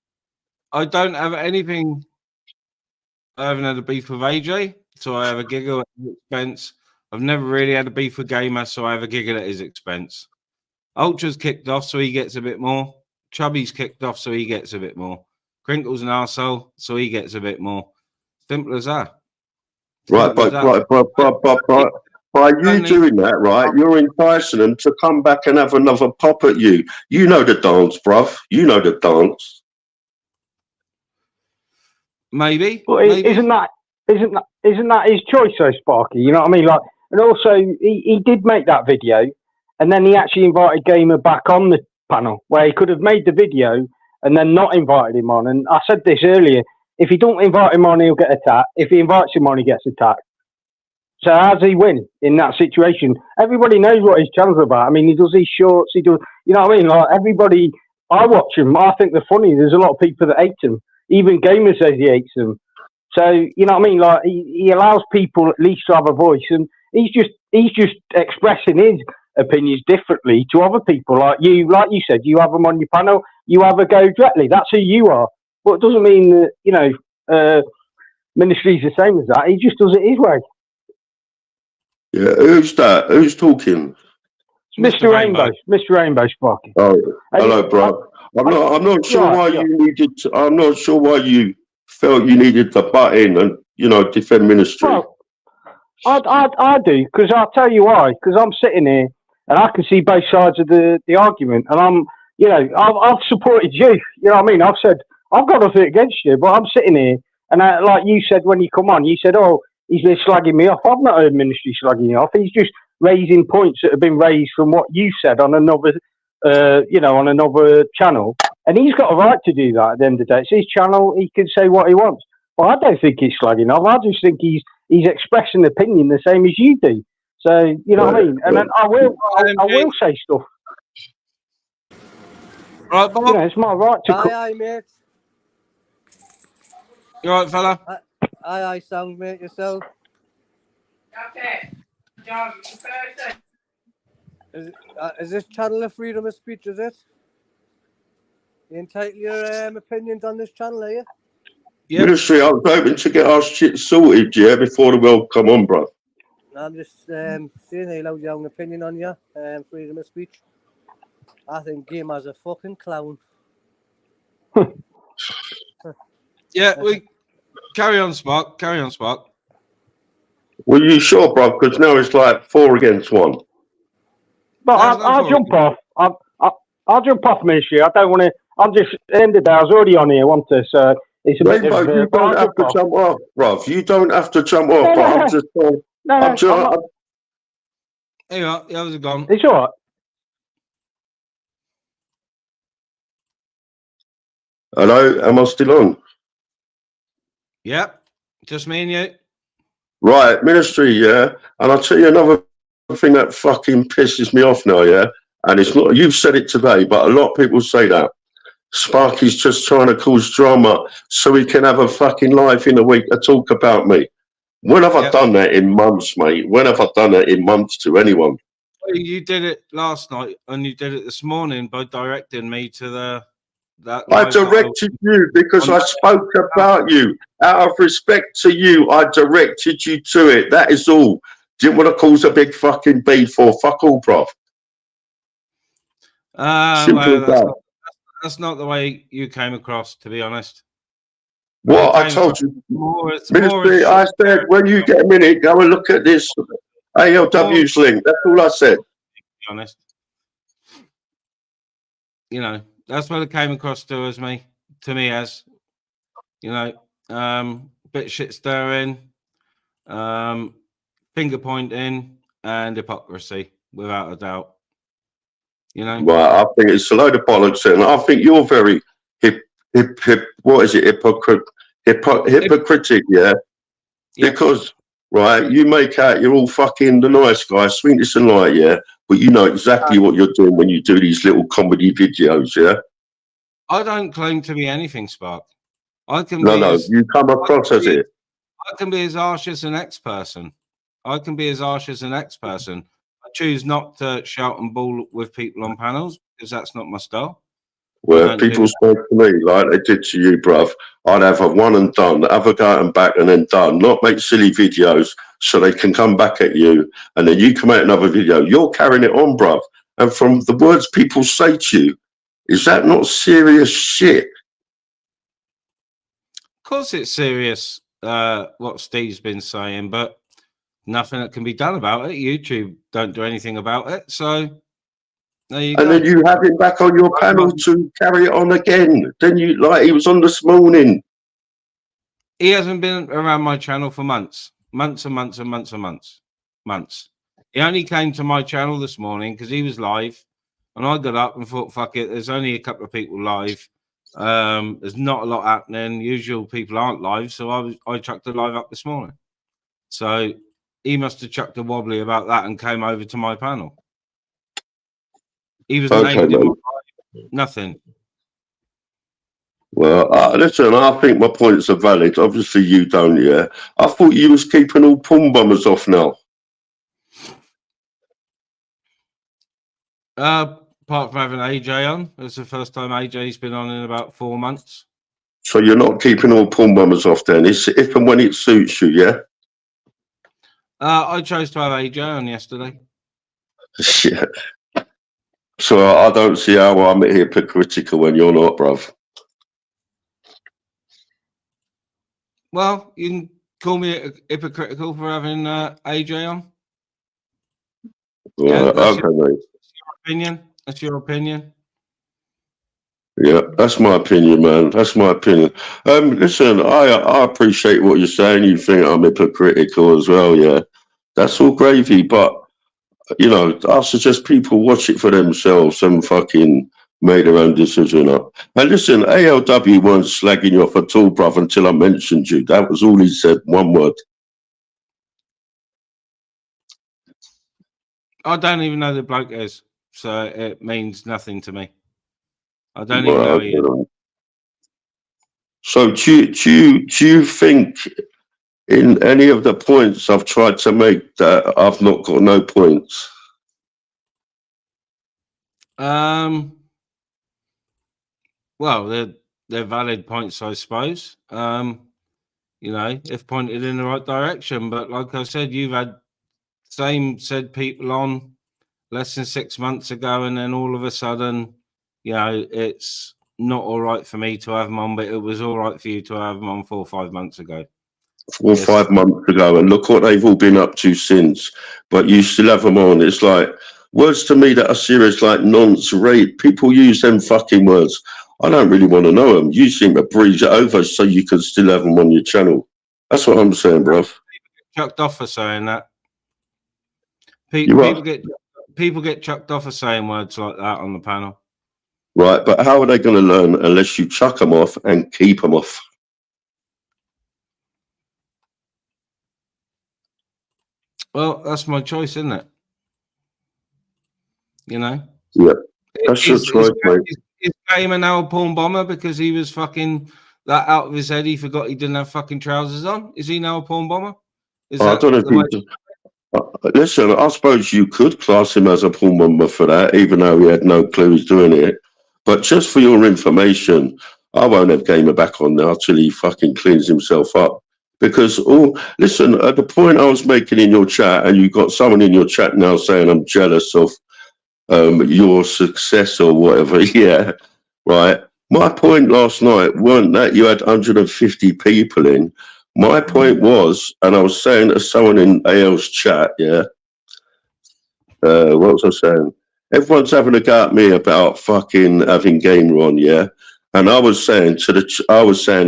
I don't have anything. I haven't had a beef with AJ, so I have a giggle at his expense. I've never really had a beef with Gamer, so I have a giggle at his expense. Ultra's kicked off, so he gets a bit more. Chubby's kicked off, so he gets a bit more. Crinkle's an arsehole, so he gets a bit more. Simple as that. Right, Simple as but that. by you doing that, right, you're enticing them to come back and have another pop at you. You know the dance, bruv. You know the dance. Maybe. But isn't that his choice, though, Sparky? You know what I mean? Like, and also he did make that video, and then he actually invited Gamer back on the panel, where he could have made the video and then not invited him on. And I said this earlier: if he don't invite him on, he'll get attacked. If he invites him on, he gets attacked. So how does he win in that situation? Everybody knows what his channel's about. I mean, he does these shorts. He does, you know what I mean? Like everybody, I watch him. I think they're funny. There's a lot of people that hate him. Even Gamer says he hates them. So you know what I mean? Like he allows people at least to have a voice, and he's just expressing his opinions differently to other people. Like you said, you have them on your panel. You have a go directly. That's who you are. But it doesn't mean that Ministry's the same as that. He just does it his way. Yeah, who's that? Who's talking? It's Mr. Rainbow. Mr. Rainbow, Sparky. Oh, hello, bro. I'm not sure why you needed to, I'm not sure why you felt you needed to butt in and, defend Ministry. Well, I do, because I'll tell you why. Because I'm sitting here and I can see both sides of the argument, and I've supported you. You know what I mean? I've said I've got nothing against you, but I'm sitting here and like you said when you come on, you said, "Oh, he's been slagging me off." I've not heard Ministry slagging you off. He's just raising points that have been raised from what you said on another, on another channel, and he's got a right to do that. At the end of the day, it's his channel. He can say what he wants. But I don't think he's slagging off. I just think he's expressing opinion the same as you do. So you know what I mean. And then I will say stuff. Right, Bob. It's my right to. Aye, mate. You all right, fella? Aye, sound, mate. Yourself? Okay. John, Is this channel of freedom of speech? Is it? You entitle your opinions on this channel, are you? Yeah. Ministry, I was hoping to get our shit sorted, before the world come on, bro. I'm just saying, you allowed your own opinion on your freedom of speech. I think Gamer's a fucking clown. Yeah, we carry on, Spark. Carry on, Spark. Were you sure, bro? Because now it's like 4 against 1. But I'll jump off. I'll jump off, Ministry. I don't want to. I'm just at the end of the day. I was already on here, wasn't I? So it's a bit Rainbow, of. you don't have to jump off, bro. You don't have to jump off. No, I'm just. There you are. The others are gone. It's all right. Hello, am I still on? Yep. Just me and you. Right, Ministry, yeah. And I'll tell you another thing that fucking pisses me off now, yeah. And it's not, you've said it today, but a lot of people say that Sparky's just trying to cause drama so he can have a fucking life in a week to talk about me. When have I done that in months, mate? When have I done that in months to anyone? You did it last night, and you did it this morning by directing me to that. I directed you because I spoke about you. Out of respect to you, I directed you to it. That is all. Didn't want to cause a big fucking beef or fuck all, bruv. That's not the way you came across, to be honest. What I told you, Ministry, I said when you get a minute, go and look at this ALW's link. That's all I said. To be honest, that's what it came across to me as, bit shit stirring, finger pointing, and hypocrisy, without a doubt. Well, I think it's a load of bollocks, and I think you're very hypocritic, yeah? Because, right, you make out you're all fucking the nice guy, sweetness and light, yeah? But you know exactly what you're doing when you do these little comedy videos, yeah? I don't claim to be anything, Spark. You come across as it. I can be as harsh as the next person. I choose not to shout and bawl with people on panels because that's not my style. Well, if people spoke to me like they did to you, bruv, I'd have a one and done, have a go and back and then done, not make silly videos so they can come back at you and then you come out another video. You're carrying it on, bruv. And from the words people say to you, is that not serious shit? Of course it's serious. what Steve's been saying, but nothing that can be done about it. YouTube don't do anything about it, so there you go. And then you have him back on your panel to carry it on again. Then you like he was on this morning. He hasn't been around my channel for months. Months and months and months and months. Months. He only came to my channel this morning because he was live. And I got up and thought, fuck it, there's only a couple of people live. There's not a lot happening. Usual people aren't live, so I chucked the live up this morning. So he must have chucked a wobbly about that and came over to my panel. He was named in my live. Nothing. Well, listen, I think my points are valid. Obviously, you don't, yeah. I thought you was keeping all porn bombers off now. Apart from having AJ on, it's the first time AJ's been on in about 4 months. So you're not keeping all porn bombers off then? It's if and when it suits you, yeah? I chose to have AJ on yesterday. Shit. So I don't see how I'm hypocritical when you're not, bruv. Well, you can call me hypocritical for having AJ on. Yeah, okay, mate. Opinion. That's your opinion. Yeah, that's my opinion, man. That's my opinion. Listen, I appreciate what you're saying. You think I'm hypocritical as well, yeah. That's all gravy, but you know, I suggest people watch it for themselves and fucking make their own decision up. And listen, ALW weren't slagging you off at all, bruv, until I mentioned you. That was all he said, one word. I don't even know the bloke is, so it means nothing to me. I don't even know he is. So do you think in any of the points I've tried to make that I've not got no points? Well, they're valid points, I suppose. You know, if pointed in the right direction. But like I said, you've had same said people on less than 6 months ago, and then all of a sudden, you know, it's not all right for me to have them on, but it was all right for you to have them on 4 or 5 months ago. 4 or 5 months ago, and look what they've all been up to since. But you still have them on. It's like words to me that are serious, like nonce, rape. People use them fucking words. I don't really want to know them. You seem to breeze it over so you can still have them on your channel. That's what I'm saying, bruv. People get chucked off for saying that. People get chucked off for saying words like that on the panel. Right, but how are they going to learn unless you chuck them off and keep them off? Well, that's my choice, isn't it? You know? Yeah, that's your choice, mate. Is Gamer now a porn bomber because he was fucking that out of his head? He forgot he didn't have fucking trousers on. Is he now a porn bomber? I don't know if listen, I suppose you could class him as a porn bomber for that, even though he had no clue he's doing it. But just for your information, I won't have Gamer back on now till he fucking cleans himself up. Because, listen, at the point I was making in your chat, and you've got someone in your chat now saying I'm jealous of your success or whatever, yeah, right. My point last night weren't that you had 150 people in. My point was, and I was saying to someone in AL's chat, yeah, what was I saying? Everyone's having a go at me about fucking having Gamer on, yeah, and I was saying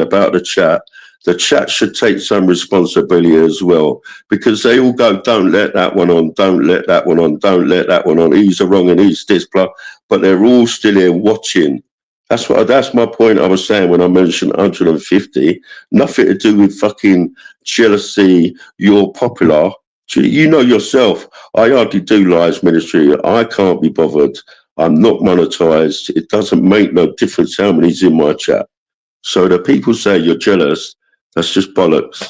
about the chat should take some responsibility as well, because they all go, don't let that one on, don't let that one on, don't let that one on. He's a wrong and he's this, blah, but they're all still here watching. That's my point I was saying when I mentioned 150. Nothing to do with fucking jealousy, you're popular. You know yourself, I hardly do lives ministry. I can't be bothered. I'm not monetized. It doesn't make no difference how many's in my chat. So the people say you're jealous, that's just bollocks.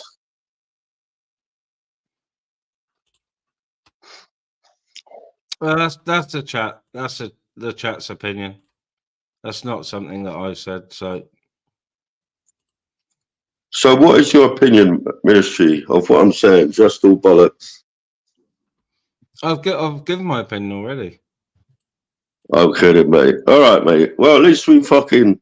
Well, that's the chat. That's the chat's opinion. That's not something that I said. So what is your opinion, ministry, of what I'm saying? Just all bollocks. I've given my opinion already. Okay, then, mate. All right, mate. Well, at least we fucking,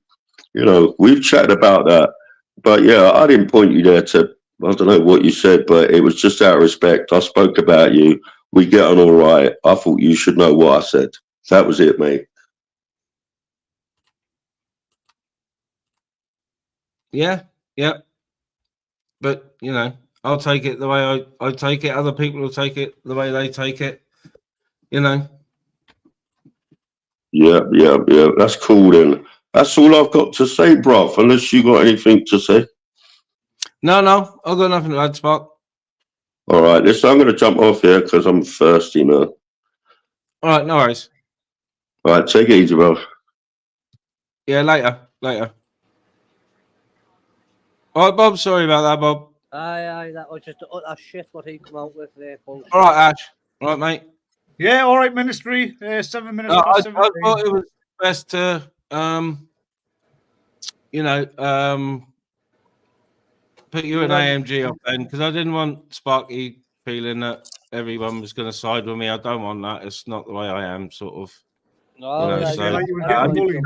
you know, we've chatted about that. But yeah, I didn't point you there to I don't know what you said, but it was just out of respect. I spoke about you. We get on all right. I thought you should know what I said. That was it, mate. Yeah, yeah. But you know, I'll take it the way I take it. Other people will take it the way they take it. You know. Yeah. That's cool then. That's all I've got to say, bruv, unless you got anything to say. No, I've got nothing to add, Spark. All right, listen, I'm going to jump off here because I'm thirsty now. All right, no worries. All right, take it easy, bruv. Yeah, later. All right, Bob. Sorry about that, Bob. Aye, that was just utter shit what he come out with there. Bullshit. All right, Ash. All right, mate. Yeah, all right, Ministry. 7 minutes I past 17. thought it was best to, put you in AMG off then because I didn't want Sparky feeling that everyone was going to side with me. I don't want that. It's not the way I am, sort of. No, You know, so like you were getting bullied.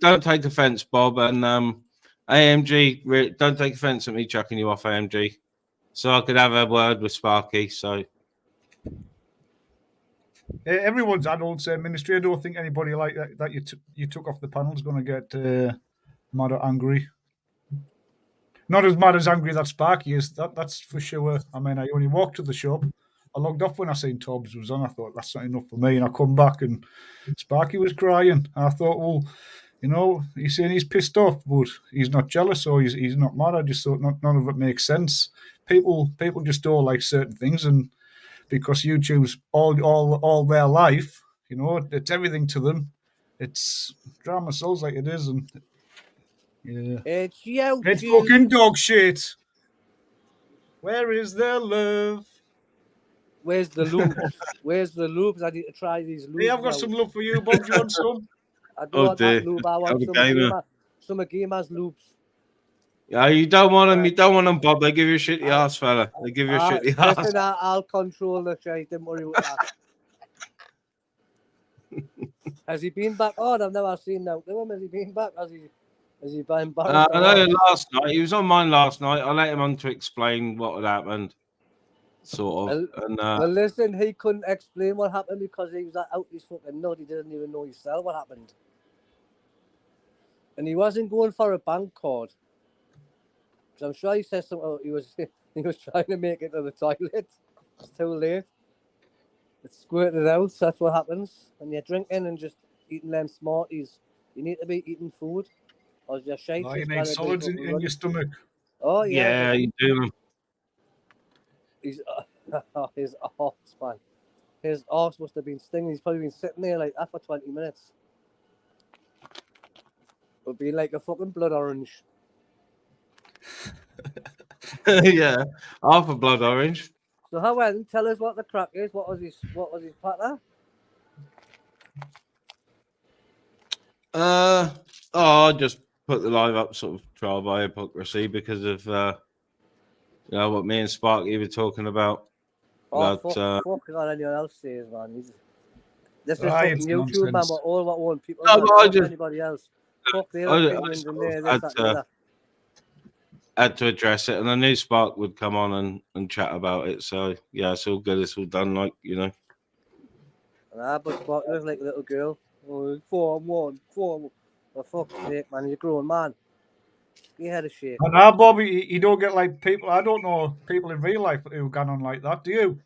don't take offense, Bob, and AMG. Don't take offense at me chucking you off AMG, so I could have a word with Sparky. So Everyone's adults, Ministry. I don't think anybody like that you took off the panel is going to get mad or angry. Not as mad as angry that Sparky is. That's for sure. I mean, I only walked to the shop. I logged off when I seen Tobbs was on. I thought that's not enough for me, and I come back and Sparky was crying. And I thought, well, you know, he's saying he's pissed off, but he's not jealous or he's not mad. I just thought none of it makes sense. People just don't like certain things, and because YouTube's all their life, you know, it's everything to them. It's drama sells like it is, and yeah, It's you. it's fucking dog shit. Where is the love? Where's the loops? Where's the loops? I need to try these loops. Hey, I've got some love for you, Bob. Do you want some? I don't want dear. that loop. I want some gamers loops. yeah, you don't want them. You don't want them, Bob. They give you a shitty ass, fella. They give you a shitty ass. Listen, I'll control the shit. Don't worry about that. Has he been back on? I've never seen that. Has he been back? Has he been back? I know last night. He was on mine last night. I let him on to explain what had happened, sort of. Well, listen, he couldn't explain what happened because he was out his fucking nut. He didn't even know himself what happened. And he wasn't going for a bank card. Because I'm sure he said something. He was trying to make it to the toilet. It's too late. It squirted out. That's what happens when you're drinking and just eating them Smarties. You need to be eating food. Or your shite. Oh, you need solids in your stomach. Oh yeah. Yeah, you do. His arse, man. His arse must have been stinging. He's probably been sitting there like that for 20 minutes. Would be like a fucking blood orange. Yeah, half a blood orange. So how well? Tell us what the crack is. What was his pattern? I just put the live up, sort of trial by hypocrisy because of what me and Sparky were talking about. Fuck what anyone else says, man. This is fucking YouTube, man. We're all what one people. Anybody else. Fuck their opinions and there. Had to address it, and I knew Spark would come on and chat about it. So yeah, it's all good. It's all done, like you know. But Spark looks like a little girl. 4-1. For fuck's sake, man, he's a grown man. Get head of shit. Bob, you don't get like people. I don't know people in real life who gone on like that. Do you?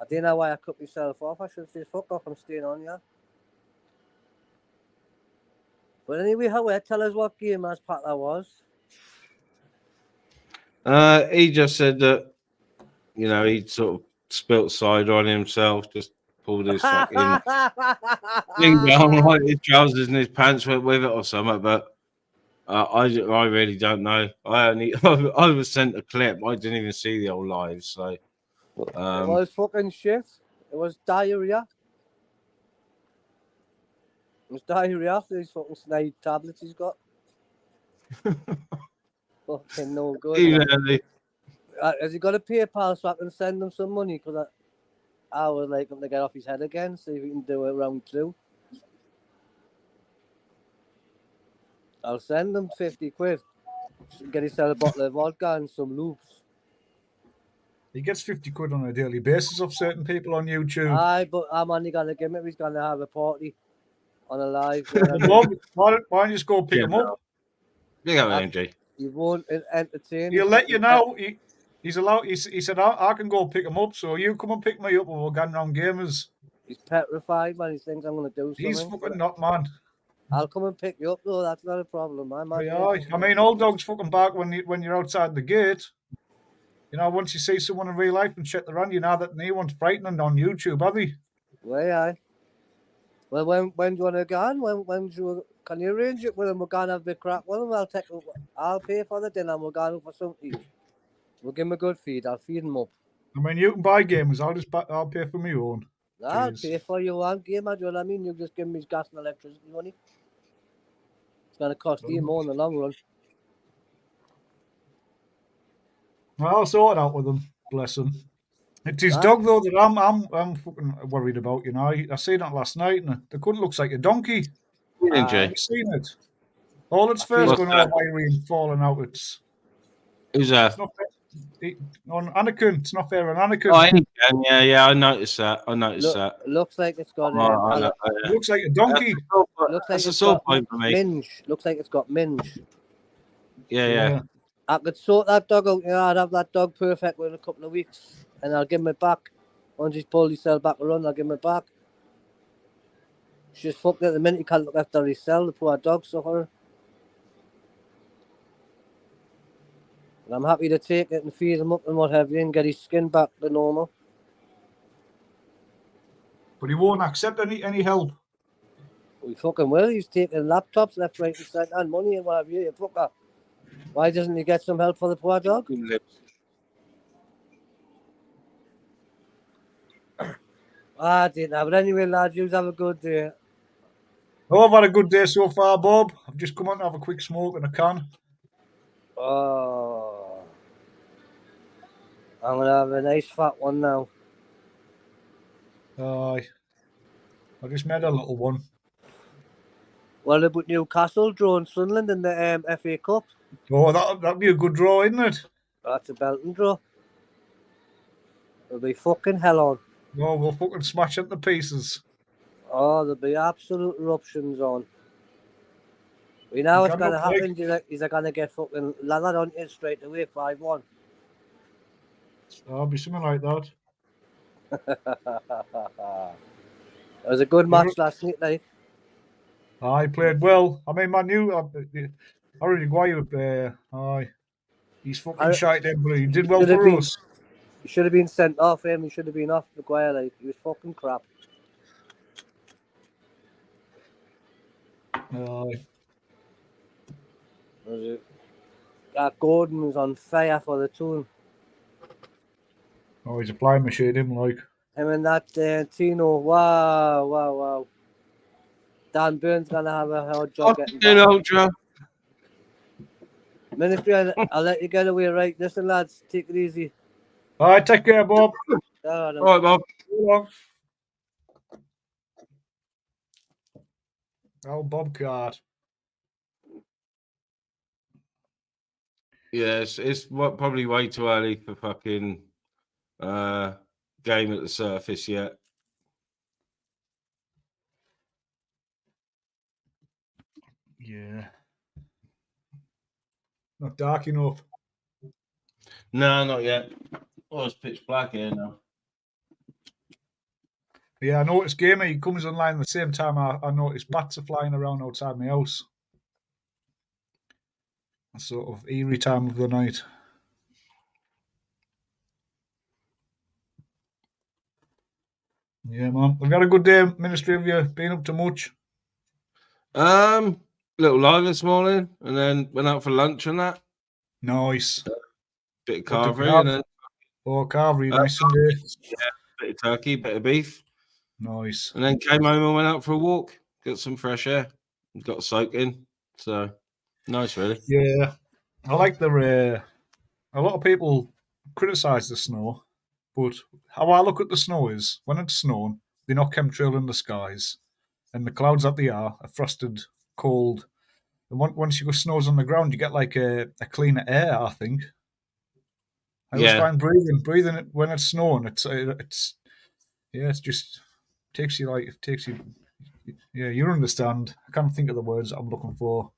I didn't know why I cut myself off. I should say fuck off. I'm staying on, yeah. But anyway, tell us what gamer's part that was. He just said that, you know, he sort of spilt cider on himself, just pulled his fucking thing down, like his trousers and his pants went with it or something. But I really don't know. I was sent a clip. I didn't even see the old live. So it was fucking shit. It was diarrhea. It was diarrhea after these fucking snide tablets he's got. Fucking no good. Has he got a PayPal so I can send him some money? Because I would like him to get off his head again, see if we can do it round 2. I'll send him 50 quid. Get himself a bottle of vodka and some loops. He gets 50 quid on a daily basis off certain people on YouTube. Aye, but I'm only gonna give him. He's gonna have a party on a live. Bob, why don't you just go pick him up? Big up, Angie. He won't entertain. He'll let you know. He's allowed. He said I can go pick him up, so you come and pick me up, and we're going round gamers. He's petrified when he thinks I'm gonna do something. He's fucking not, man. I'll come and pick you up though. That's not a problem. I'm not. Yeah, I mean, all dogs fucking bark when you're outside the gate. You know, once you see someone in real life and shit around, you know that no one's frightening on YouTube, are they? Way aye. Well, when do you want to go on? When do you, can you arrange it with him? We're gonna have a big crack with him. I'll pay for the dinner. We're going for something to eat. We'll give him a good feed. I'll feed him up. I mean, you can buy gamers. I'll pay for my own. I'll Jeez. pay for your one game. Do you know what I mean? You just give me his gas and electricity money. It's gonna cost you more in the long run. I'll sort it out with him. Bless him. It's his dog though that I'm fucking worried about. You know, I seen it last night and the cunt looks like a donkey. Angie. Have you seen it? All its fur's What's going that? all wiry and falling out. It's Who's that? not fair. On Anakin, it's not fair on Anakin. Oh, Anakin. Yeah, I noticed that. That. Looks like it's got. It looks like a donkey. Looks like That's a it's sore got point for me. minge. Looks like it's got minge. Yeah. I could sort that dog out. You know, I'd have that dog perfect within a couple of weeks, and I'll give him it back. Once he's pulled himself back a run, I'll give him it back. It's just fucked at the minute. He can't look after himself. The poor dog suffering. And I'm happy to take it and feed him up and what have you, and get his skin back to normal. But he won't accept any help. We fucking will. He's taking laptops left, right, and centre, and money and what have you. You fucker. Why doesn't he get some help for the poor dog? I didn't have it. Anyway, lads, you have a good day. Oh, I've had a good day so far, Bob. I've just come on to have a quick smoke and a can. Oh. I'm going to have a nice fat one now. Aye. I just made a little one. Well, about Newcastle drawing Sunderland in the FA Cup. Oh, that'd be a good draw, isn't it? That's a belting draw. It'll be fucking hell on. Oh, we'll fucking smash it to pieces. Oh, there'll be absolute eruptions on. We know what's going to happen. He's going to get fucking lathered on it straight away, 5-1. I'll be something like that. It was a good match last night, like. I played well. I mean, Harry Maguire, aye. He's fucking shite then, but he did well for us. He should have been sent off him. He should have been off Maguire, like. He was fucking crap. Aye. Gordon was on fire for the tune. Oh, he's a flying machine, him like. Him and that Tino, wow. Dan Burns gonna have a hard job getting back. Ultra. Ministry, I'll let you get away, right? Listen, lads, take it easy. All right, take care, Bob. All right, Bob. Oh, Bobcat. Yes, it's probably way too early for fucking game at the surface yet. Yeah. Not dark enough. No, not yet. Oh, it's pitch black here now. Yeah, I noticed Gamer, he comes online at the same time I noticed bats are flying around outside my house. A sort of eerie time of the night. Yeah, man. We've got a good day, Ministry. Have you been up to much? Little live this morning, and then went out for lunch and that. Nice. Bit of carvery, and then carvery, nice Sunday. Yeah, bit of turkey, bit of beef. Nice. And then came home and went out for a walk, got some fresh air, got soaking. So nice, really. Yeah, I like the. A lot of people criticise the snow, but how I look at the snow is when it's snowing, they're not chemtrail in the skies, and the clouds that they are frosted, cold. And once you go snows on the ground, you get like a cleaner air, I think. I always Yeah. find breathing it when it's snowing. It's just takes you. Yeah, you understand. I can't think of the words I'm looking for,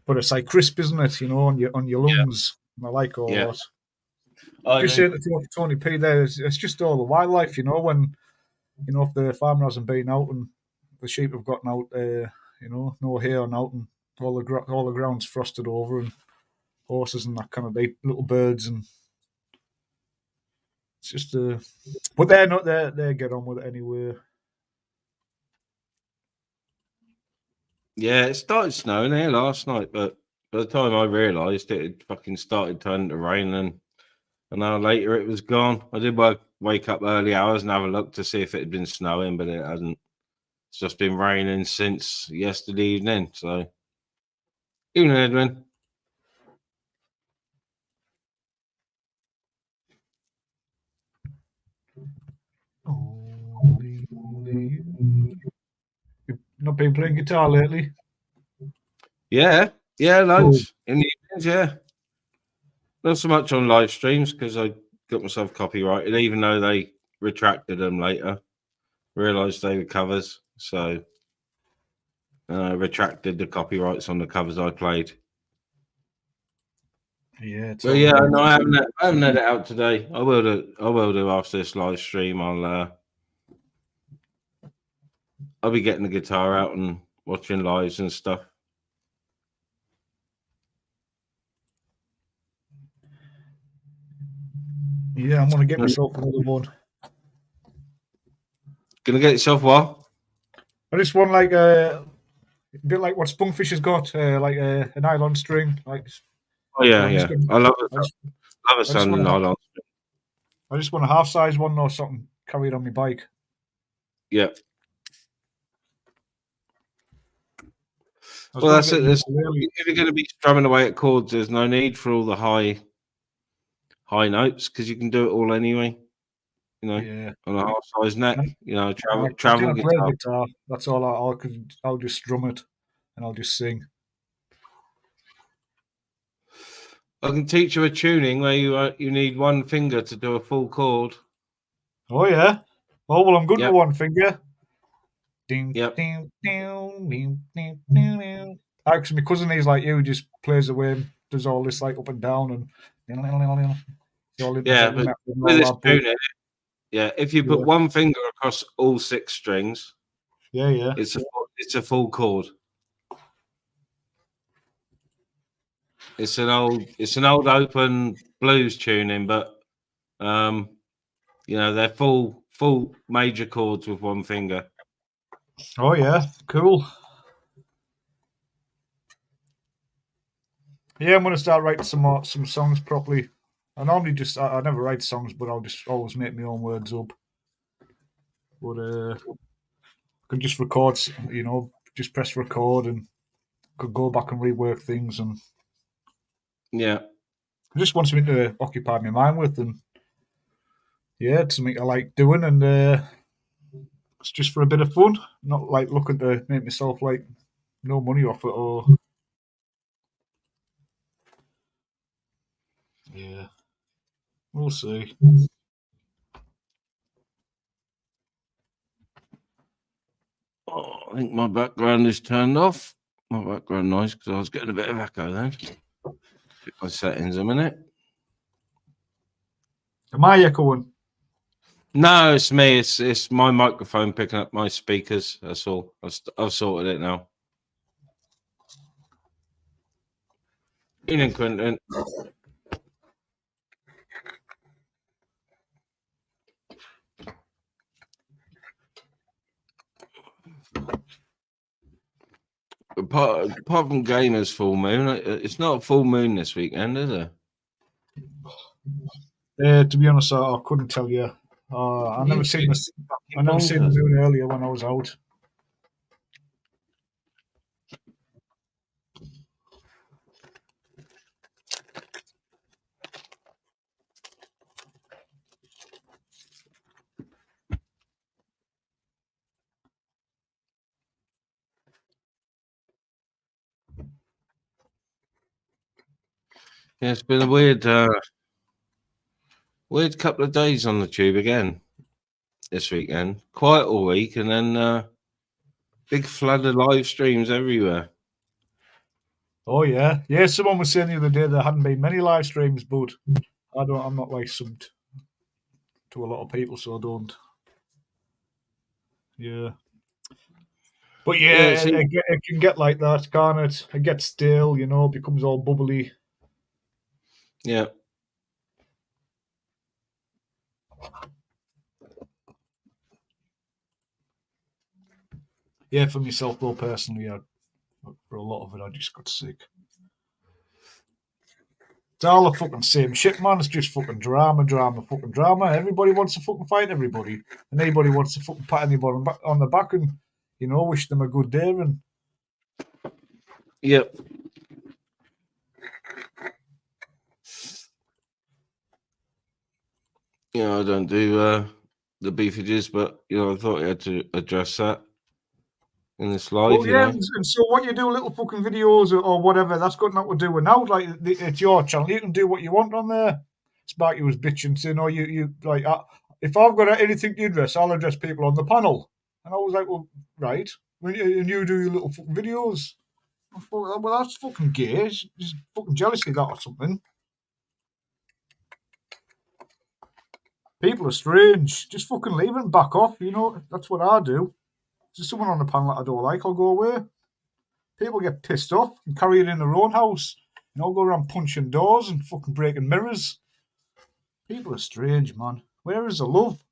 but it's like crisp, isn't it? You know, on your lungs. And I like all Yeah. that. I Just do. saying to Tony P, there, it's just all the wildlife. You know, when if the farmer hasn't been out and the sheep have gotten out, no hay on out, and all the ground's frosted over, and horses and that kind of little birds, and it's just but they're not there. They get on with it anyway. Yeah, it started snowing here last night, but by the time I realised it had fucking started turning to rain, and an hour later it was gone. I did wake up early hours and have a look to see if it had been snowing, but it hadn't. It's just been raining since yesterday evening. So, evening, Edwin. You've not been playing guitar lately? Yeah, loads in the evenings. Yeah, not so much on live streams because I got myself copyrighted, even though they retracted them later. Realised they were covers, so retracted the copyrights on the covers I played. Yeah, But yeah, no, I haven't had it out today. I will do after this live stream. I'll be getting the guitar out and watching lives and stuff. Yeah, I'm gonna get myself another one. Gonna get yourself what? I just want like a bit like what Spunkfish has got, like a nylon string. Like, Oh yeah, I'm just yeah. gonna- I love I just, a sound wanna- nylon. I just want a half size one or something carried on my bike. Yeah. I was Well, gonna that's get it. If you're going to be strumming away at chords, there's no need for all the high notes because you can do it all anyway. You know, Yeah. on a half size neck. You know, I travel can't play guitar. guitar. That's all. I'll just strum it, and I'll just sing. I can teach you a tuning where you need one finger to do a full chord. Oh yeah. Oh well, I'm good Yep. with one finger. Ding, Yep. ding, ding, ding, ding, ding, ding. Actually, my cousin is like you, just plays away and does all this like up and down and Yeah, but with this tuning, yeah, if you put one finger across all 6 strings, yeah, it's a full chord. It's an old open blues tuning, but they're full major chords with one finger. Oh yeah, cool. Yeah, I'm gonna start writing some songs properly. I normally I never write songs, but I'll just always make my own words up. But I can just record, just press record and could go back and rework things, and Yeah. I just want something to occupy my mind with, and yeah, it's something I like doing, and it's just for a bit of fun, not like looking to make myself like no money off it or yeah. We'll see. Oh, I think my background is turned off. My background noise because I was getting a bit of echo then. Check my settings a minute. Am I echoing? No, it's me. It's my microphone picking up my speakers. That's all. I've sorted it now. Evening, Quentin. Apart from gamers full moon, it's not a full moon this weekend, is it? To be honest, I couldn't tell you. I never seen the moon earlier when I was out. Yeah, it's been a weird Weird couple of days on the tube again this weekend. Quiet all week, and then big flood of live streams everywhere. Oh yeah, yeah. Someone was saying the other day there hadn't been many live streams, but I'm not like subbed to a lot of people, so I don't. Yeah. But yeah, it can get like that, can't it? It gets stale, you know, becomes all bubbly. Yeah. Yeah, for myself though, personally, for a lot of it, I just got sick. It's all the fucking same shit, man. It's just fucking drama. Everybody wants to fucking fight everybody, and anybody wants to fucking pat anybody on the back and, you know, wish them a good day. And yep. You know, I don't do the beefages, but you know, I thought I had to address that in this live. Well, yeah, and so what you do, little fucking videos or whatever, that's got nothing to do with now. Like, it's your channel, you can do what you want on there. Sparky was bitching, saying, "Oh, you like, if I've got anything to address, I'll address people on the panel." And I was like, "Well, right, and you do your little fucking videos." I thought, well, that's fucking gay. It's fucking jealousy, that or something. People are strange. Just fucking leave it and back off. You know, that's what I do. If there's someone on the panel that I don't like, I'll go away. People get pissed off and carry it in their own house. You know, go around punching doors and fucking breaking mirrors. People are strange, man. Where is the love?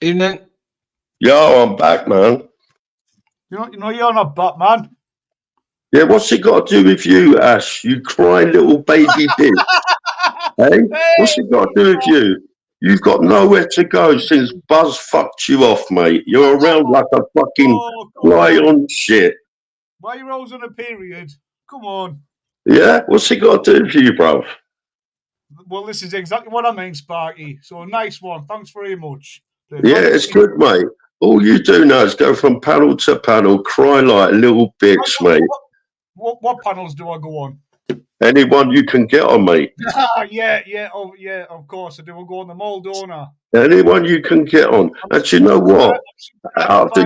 Evening. Yo, I'm back, man. You know, you're not Batman. Yeah, what's it got to do with you, Ash? You crying little baby bitch. Hey? What's it got to do with you? You've got nowhere to go since Buzz fucked you off, mate. You're around like a fucking fly on shit. Why you always on a period? Come on. Yeah? What's it got to do with you, bro? Well, this is exactly what I mean, Sparky. So, nice one. Thanks very much. Yeah, it's good, mate. All you do now is go from panel to panel, cry like a little bitch, mate. What panels do I go on? Anyone you can get on, mate. Yeah, of course I do. I'll go on the mall, don't I? Anyone you can get on. And you know what? Out of the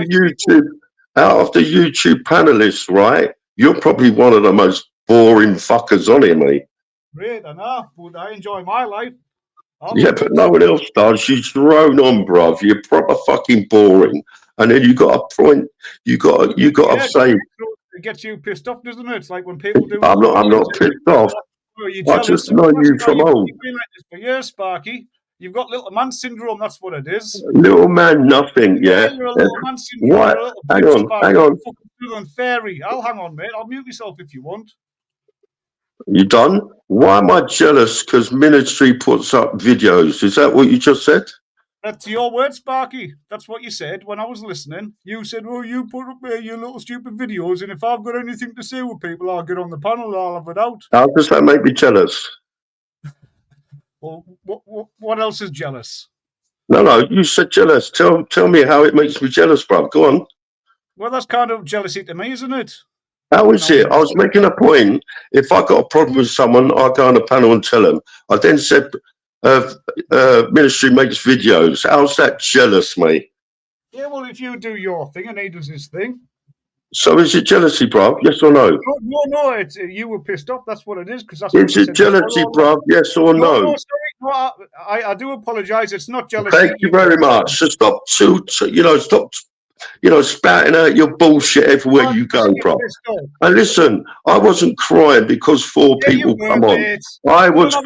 YouTube panelists, right? You're probably one of the most boring fuckers on here, mate. Great, I know, but I enjoy my life. Yeah, but no one else does. You're thrown on, bruv. You're proper fucking boring. And then you got a point. You got to say. It gets you pissed off, doesn't it? It's like when people do. I'm not pissed off. I just know you from old. You've been like this for years, Sparky. You've got little man syndrome. That's what it is. Little man, nothing. Yeah. You're a little man syndrome. What? Hang on. Fucking fairy. I'll hang on, mate. I'll mute myself if you want. You done? Why am I jealous? Because Ministry puts up videos. Is that what you just said? That's your word, Sparky. That's what you said when I was listening. You said, "Oh, you put up your little stupid videos, and if I've got anything to say with people, I'll get on the panel. I'll have it out." How does that make me jealous? Well, what else is jealous? No, you said jealous. Tell me how it makes me jealous, bro. Go on. Well, that's kind of jealousy to me, isn't it? How is it? I was making a point. If I got a problem with someone, I'd go on a panel and tell them. I then said, Ministry makes videos. How's that jealous, mate? Yeah, well, if you do your thing and he does his thing. So is it jealousy, bro? Yes or no? No, it's you were pissed off. That's what it is. Because that's. Is it jealousy, bro? Yes or no? No, sorry. No, I do apologise. It's not jealousy. Thank you very much. So stop spouting out your bullshit everywhere you go, bro. And listen, I wasn't crying because four people come on. I was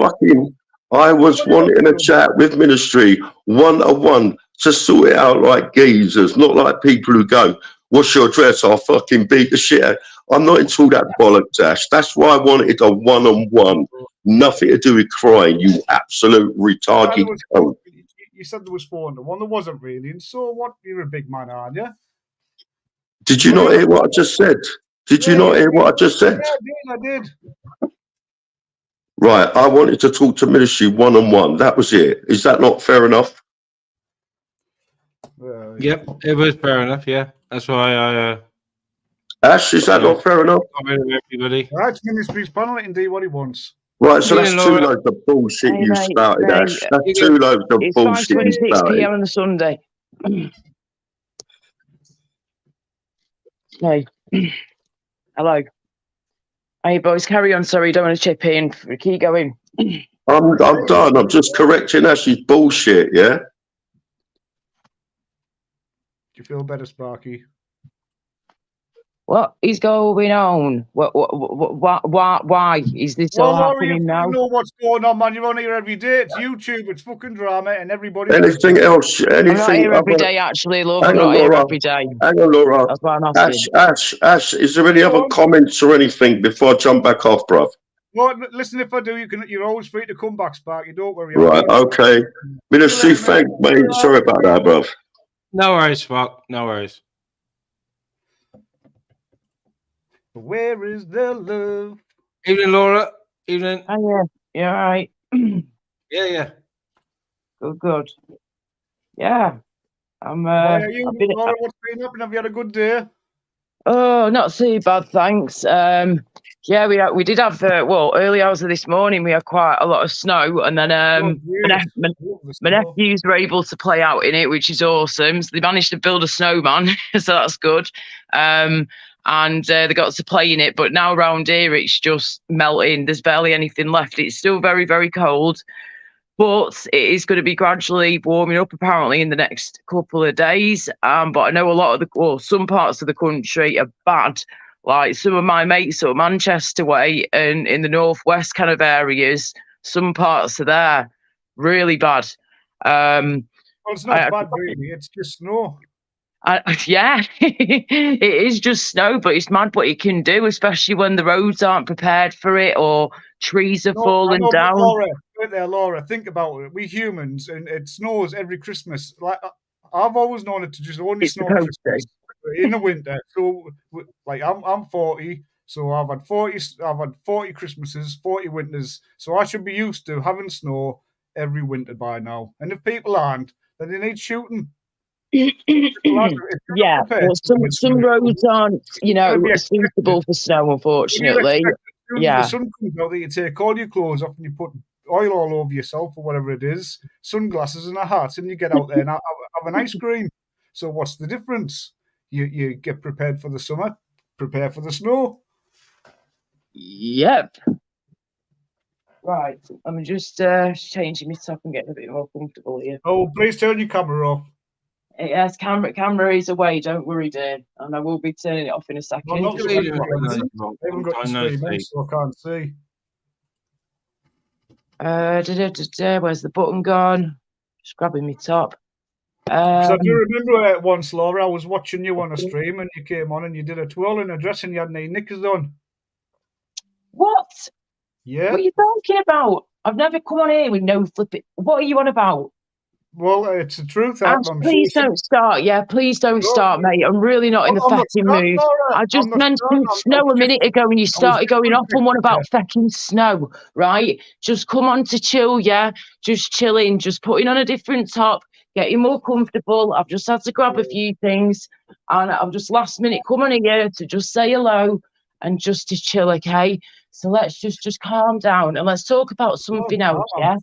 wanting a chat with Ministry one-on-one to sort it out like geezers, not like people who go, "What's your address? I'll fucking beat the shit out." I'm not into that bollocks, Ash. That's why I wanted a one-on-one. Nothing to do with crying, you absolute retarded cunt. You said there was 401. There wasn't really. And so what? You're a big man, aren't you? Did you not hear what I just said? Did you not hear what I just said? Yeah, I did. Right, I wanted to talk to Ministry one-on-one. That was it. Is that not fair enough? Yep, it was fair enough. Yeah, that's why I. Ash, is that not fair enough? Everybody. Right, Ministry's panel. It can do what he wants. Right, so Yeah, that's two Laura. loads of bullshit Hey, you mate, spouted, mate, Ash. That's two loads of It's bullshit you 5:26 spouted. p.m. on a Sunday. Hey, hello. Hey, boys, carry on. Sorry, don't want to chip in. Keep going. I'm done. I'm just correcting Ash's bullshit, yeah? Do you feel better, Sparky? What is going on? Why is this Well, all Laura, you happening now? fucking know what's going on, man. You're on here every day. It's YouTube. It's fucking drama, and everybody's Anything else? I'm not Anything here every other? day, actually, love. Hang I'm on, not here Laura. every day. Hang on, Laura. That's why I'm asking. Ash, is there any Go other on. comments or anything before I jump back off, bruv? Well, listen, if I do, you're always free to come back, Sparky. Don't worry. Right, okay. Ministry, See you later, thank mate. Sorry about that, bruv. No worries, Fuck. No worries. Where is the love? Evening, Laura. Evening. Oh, yeah. You all right? Yeah. Good. Yeah. I'm, Why are you, I've been, Laura? What's been happening? Have you had a good day? oh, not too bad, thanks. Yeah, we did have early hours of this morning. We had quite a lot of snow, and then my nephews were able to play out in it, which is awesome. So they managed to build a snowman, so that's good. And they got to play in it. But now around here, it's just melting. There's barely anything left. It's still very, very cold. But it is going to be gradually warming up, apparently, in the next couple of days. But I know a lot of some parts of the country are bad. Like some of my mates up Manchester way and in the northwest kind of areas, some parts are there really bad. Well, it's not bad, really. It's just snow. Yeah, it is just snow, but it's mad what it can do, especially when the roads aren't prepared for it or trees are falling down. Laura, think about it. We humans, and it snows every Christmas. Like I've always known it to just only snow at Christmas in the winter. So, like I'm 40, so I've had 40 Christmases, 40 winters. So I should be used to having snow every winter by now. And if people aren't, then they need shooting. Yeah, well, some roads aren't, suitable for snow, unfortunately. The sun comes out, that you take all your clothes off and you put oil all over yourself or whatever it is, sunglasses and a hat, and you get out there and have an ice cream. So what's the difference? You get prepared for the summer, prepare for the snow. Yep. Right, I'm just changing my top and getting a bit more comfortable here. Oh, please turn your camera off. Yes, camera is away. Don't worry, dear. And I will be turning it off in a second. I haven't got the stream on, so I can't see. Where's the button gone? Just grabbing my top. I do remember once, Laura, I was watching you on a stream and you came on and you did a twirl in a dress and you had no knickers on. What? Yeah. What are you talking about? I've never come on here with no flipping. What are you on about? Well, it's the truth. Please don't start. Yeah, please don't start, mate. I'm really not in the fecking mood. I just mentioned snow a minute ago and you started going off on one about fecking snow, right? Just come on to chill, yeah? Just chilling, just putting on a different top, getting more comfortable. I've just had to grab a few things and I've just last minute come on here to just say hello and just to chill, okay? So let's just calm down and let's talk about something else, yeah?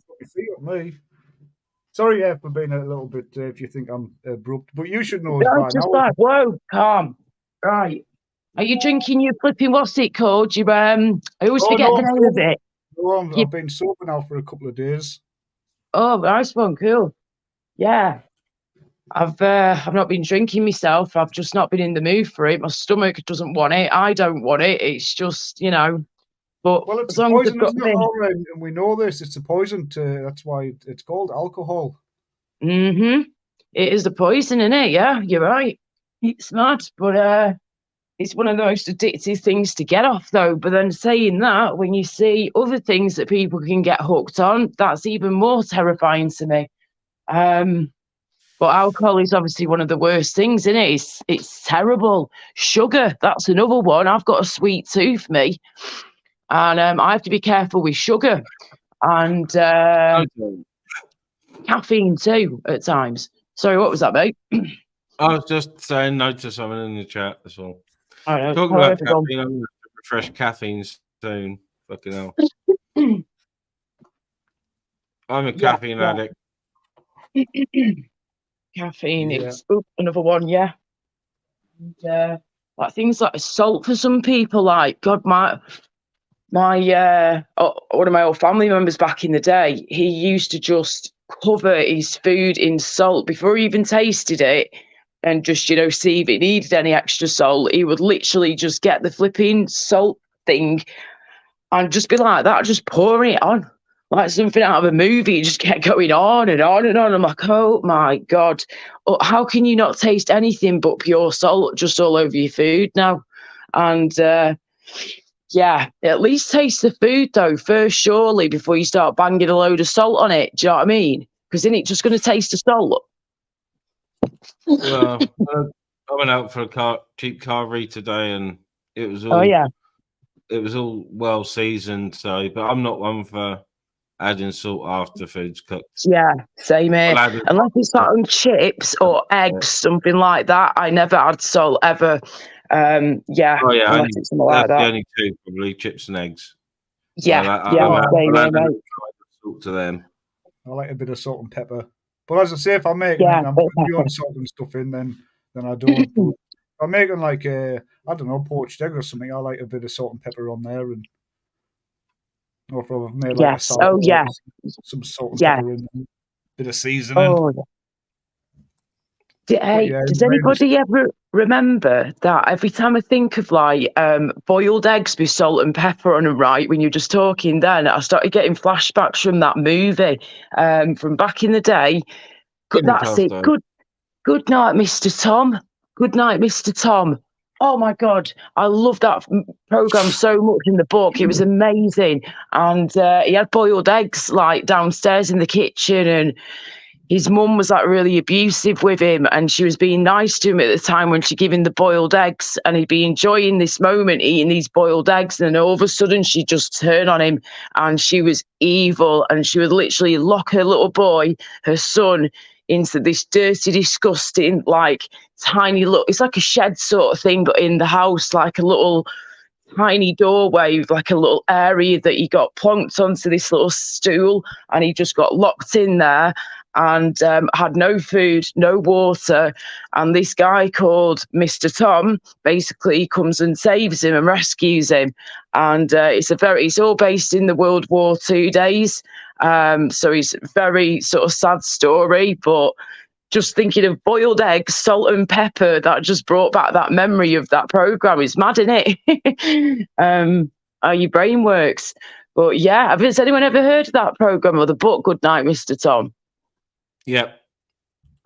Sorry, for being a little bit, if you think I'm abrupt, but you should know. Whoa, calm. Right. Are you drinking your flipping, what's it called? I always forget the name of it. No, I've been sober now for a couple of days. Oh, nice one, cool. Yeah. I've not been drinking myself. I've just not been in the mood for it. My stomach doesn't want it. I don't want it. It's just, But well, it's a poison, isn't it? And we know this. It's a poison. That's why it's called alcohol. Mm-hmm. It is the poison, isn't it? Yeah, you're right. It's mad, but it's one of the most addictive things to get off, though. But then saying that, when you see other things that people can get hooked on, that's even more terrifying to me. But alcohol is obviously one of the worst things, isn't it? It's terrible. Sugar, that's another one. I've got a sweet tooth, me. And I have to be careful with sugar and caffeine too at times. Sorry, what was that, mate? I was just saying no to someone in the chat. That's all. I know. Talking about caffeine, I'm going to refresh caffeine soon. Fucking hell. I'm a Yeah, caffeine yeah. addict. Caffeine, Yeah. it's another one, yeah. And, like things like salt for some people, like God, one of my old family members back in the day, he used to just cover his food in salt before he even tasted it, and just see if it needed any extra salt. He would literally just get the flipping salt thing and just be like that, just pouring it on like something out of a movie. It just kept going on and on and on. I'm like, oh my God, how can you not taste anything but pure salt just all over your food now? And yeah, at least taste the food though first, surely, before you start banging a load of salt on it. Do you know what I mean? Because then it's just going to taste the salt. Well, I went out for a cheap carvery today, and it was all it was all well seasoned. So, but I'm not one for adding salt after food's cooked. Yeah, same here. Unless it's like on chips or eggs, something like that. I never add salt ever. Yeah, Oh yeah, unless it's something like that's the that. only two, probably chips and eggs. Yeah, I'll add mate. salt to them. I like a bit of salt and pepper. But as I say, if I'm making it and I'm putting my own salt and stuff in, then I don't. But if I'm making like I don't know, poached egg or something, I like a bit of salt and pepper on there, and or if I've made like a salad, Oh yeah. some salt and pepper in, a bit of seasoning. Oh. Does anybody ever remember that every time I think of like boiled eggs with salt and pepper on them, right, when you're just talking then, I started getting flashbacks from that movie from back in the day. That's it. Good night, Mr. Tom. Good night, Mr. Tom. Oh my God, I love that program so much in the book. It was amazing. And he had boiled eggs like downstairs in the kitchen, and his mum was like really abusive with him, and she was being nice to him at the time when she gave him the boiled eggs, and he'd be enjoying this moment eating these boiled eggs, and then all of a sudden she'd just turn on him, and she was evil, and she would literally lock her little boy, her son, into this dirty, disgusting, like tiny look. It's like a shed sort of thing, but in the house, like a little tiny doorway with like a little area that he got plonked onto this little stool, and he just got locked in there and had no food, no water. And this guy called Mr. Tom basically comes and saves him and rescues him. And it's all based in the World War II days. So it's a very sort of sad story, but just thinking of boiled eggs, salt and pepper, that just brought back that memory of that program. It's mad, isn't it? How your brain works. But yeah, has anyone ever heard of that program or the book Good Night, Mr. Tom? Yep.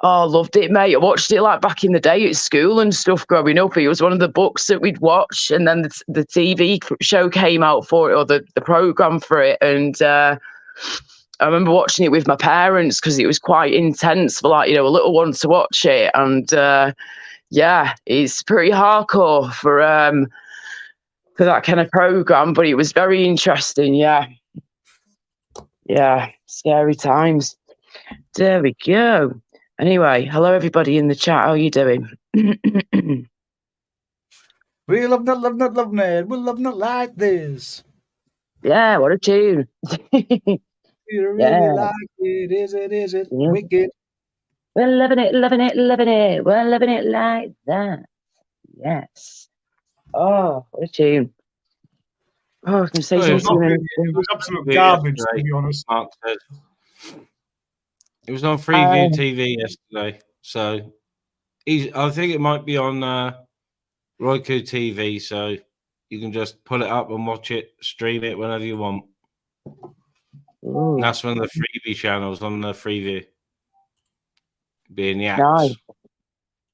Oh, loved it, mate. I watched it like back in the day at school and stuff growing up. It was one of the books that we'd watch, and then the TV show came out for it, or the program for it. And I remember watching it with my parents because it was quite intense for like, a little one to watch it. And yeah, it's pretty hardcore for that kind of program, but it was very interesting. Yeah. Yeah. Scary times. There we go. Anyway, hello everybody in the chat. How are you doing? We love not it. We love not like this. Yeah, what a tune. You really like it, is it? Yeah. Wicked. We're loving it, loving it, loving it. We're loving it like that. Yes. Oh, what a tune. Oh, I was going to say something. It was absolute garbage, to be honest. Mark said. It was on Freeview TV yesterday, so I think it might be on Roku TV, so you can just pull it up and watch it, stream it whenever you want. And that's one of the freebie channels on the Freeview. Being the apps. Nice.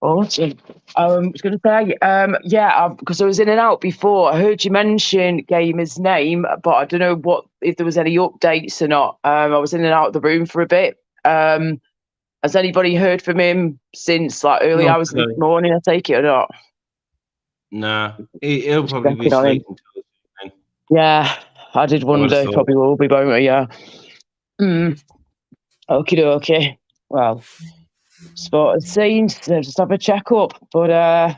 Awesome. I was going to say, because I was in and out before. I heard you mention Gamer's name, but I don't know if there was any updates or not. I was in and out of the room for a bit. Has anybody heard from him since like early hours this morning? I take it or not? Nah, he'll probably be sleeping. Yeah, I did wonder. Probably will be, won't he? Yeah. Okie dokie. Well, sport has seen. So just have a check up. But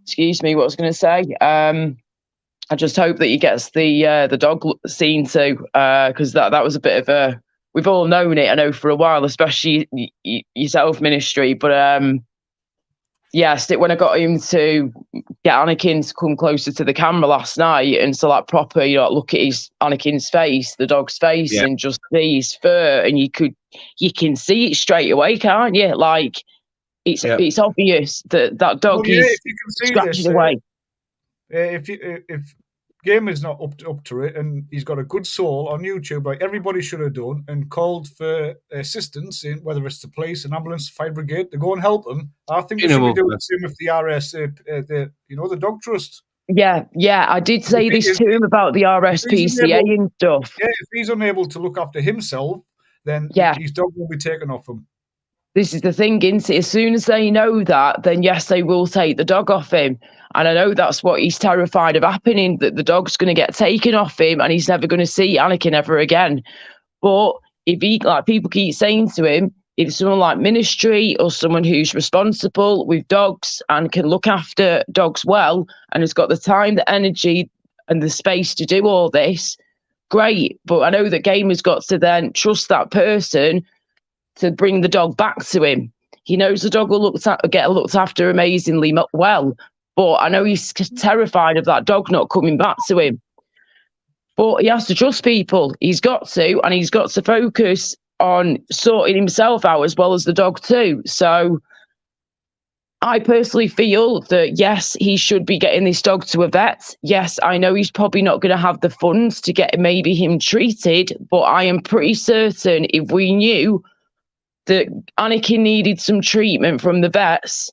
excuse me, what I was going to say. I just hope that he gets the dog scene too, because that was a bit of a we've all known it, I know, for a while, especially yourself, Ministry. But yes, when I got him to get Anakin to come closer to the camera last night and to like proper, look at Anakin's face, the dog's face, and just see his fur, and you can see it straight away, can't you? Like it's obvious that dog is if you can see scratching this, away. If Gamer's not up to it, and he's got a good soul on YouTube, like everybody should have done, and called for assistance, in whether it's the police, an ambulance, fire brigade, to go and help them. I think they should be doing the same with the the dog trust. Yeah, I did say this to him about the RSPCA and stuff. Yeah, if he's unable to look after himself, then his dog will be taken off him. This is the thing, isn't it? As soon as they know that, then yes, they will take the dog off him. And I know that's what he's terrified of happening, that the dog's going to get taken off him and he's never going to see Anakin ever again. But if he, like people keep saying to him, if someone like Ministry or someone who's responsible with dogs and can look after dogs well and has got the time, the energy and the space to do all this, great. But I know that Gamer's got to then trust that person to bring the dog back to him. He knows the dog will get looked after amazingly well, but I know he's terrified of that dog not coming back to him. But he has to trust people. He's got to, and he's got to focus on sorting himself out as well as the dog too. So I personally feel that, yes, he should be getting this dog to a vet. Yes, I know he's probably not going to have the funds to get maybe him treated, but I am pretty certain if we knew that Anakin needed some treatment from the vets,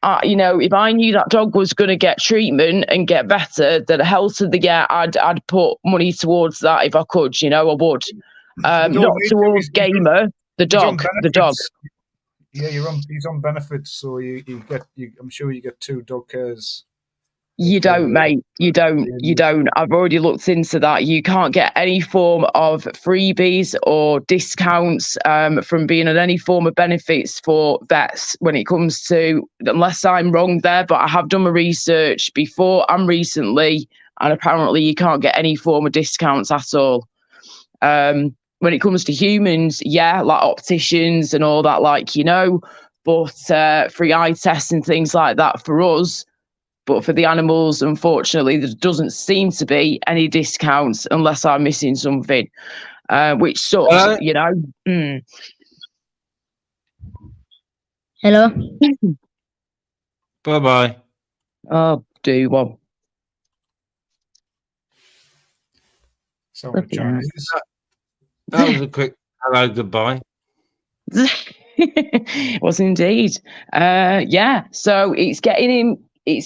if I knew that dog was going to get treatment and get better, that the health of the year, I'd put money towards that if I could. I would. Not towards Gamer, the dog. Yeah, he's on benefits, so you get. I'm sure you get 2 dog cares. You don't, mate. You don't. I've already looked into that. You can't get any form of freebies or discounts from being on any form of benefits for vets when it comes to, unless I'm wrong there, but I have done my research before and recently, and apparently you can't get any form of discounts at all. When it comes to humans, like opticians and all that, but free eye tests and things like that for us. But for the animals, unfortunately, there doesn't seem to be any discounts unless I'm missing something, which sucks, Hello? Bye-bye. Oh, do one. Sorry, Chinese. That was a quick hello, goodbye. Was indeed. So it's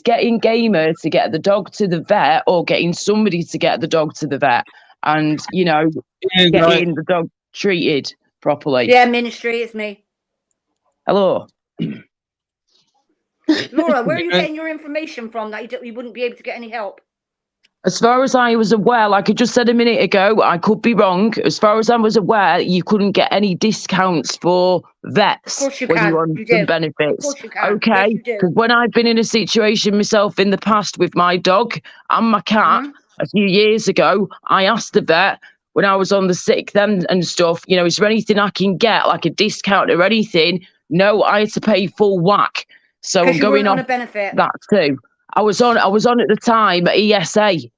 getting Gamer to get the dog to the vet, or getting somebody to get the dog to the vet, and getting the dog treated properly. Yeah, Ministry, it's me. Hello. Laura, where are you getting your information from that you wouldn't be able to get any help? As far as I was aware, like I just said a minute ago, I could be wrong. As far as I was aware, you couldn't get any discounts for vets when you were on some benefits. Of course you can. Okay, because when I've been in a situation myself in the past with my dog and my cat a few years ago, I asked the vet when I was on the sick then and stuff, is there anything I can get, like a discount or anything? No, I had to pay full whack. So I'm going on a benefit. That too. I was on at the time at ESA.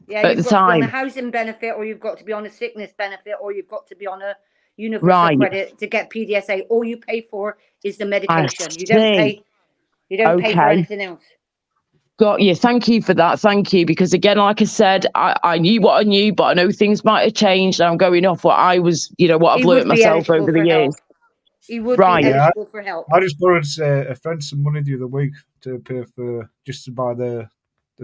Yeah, you've got to be on a housing benefit, or you've got to be on a sickness benefit, or you've got to be on a universal credit to get PDSA. All you pay for is the medication. You don't pay for anything else. Got you. Thank you for that. Thank you. Because again, like I said, I knew what I knew, but I know things might have changed. I'm going off what I was, what I've learned myself over the years. He would be eligible for help. I just borrowed a friend some money the other week to pay for just to buy the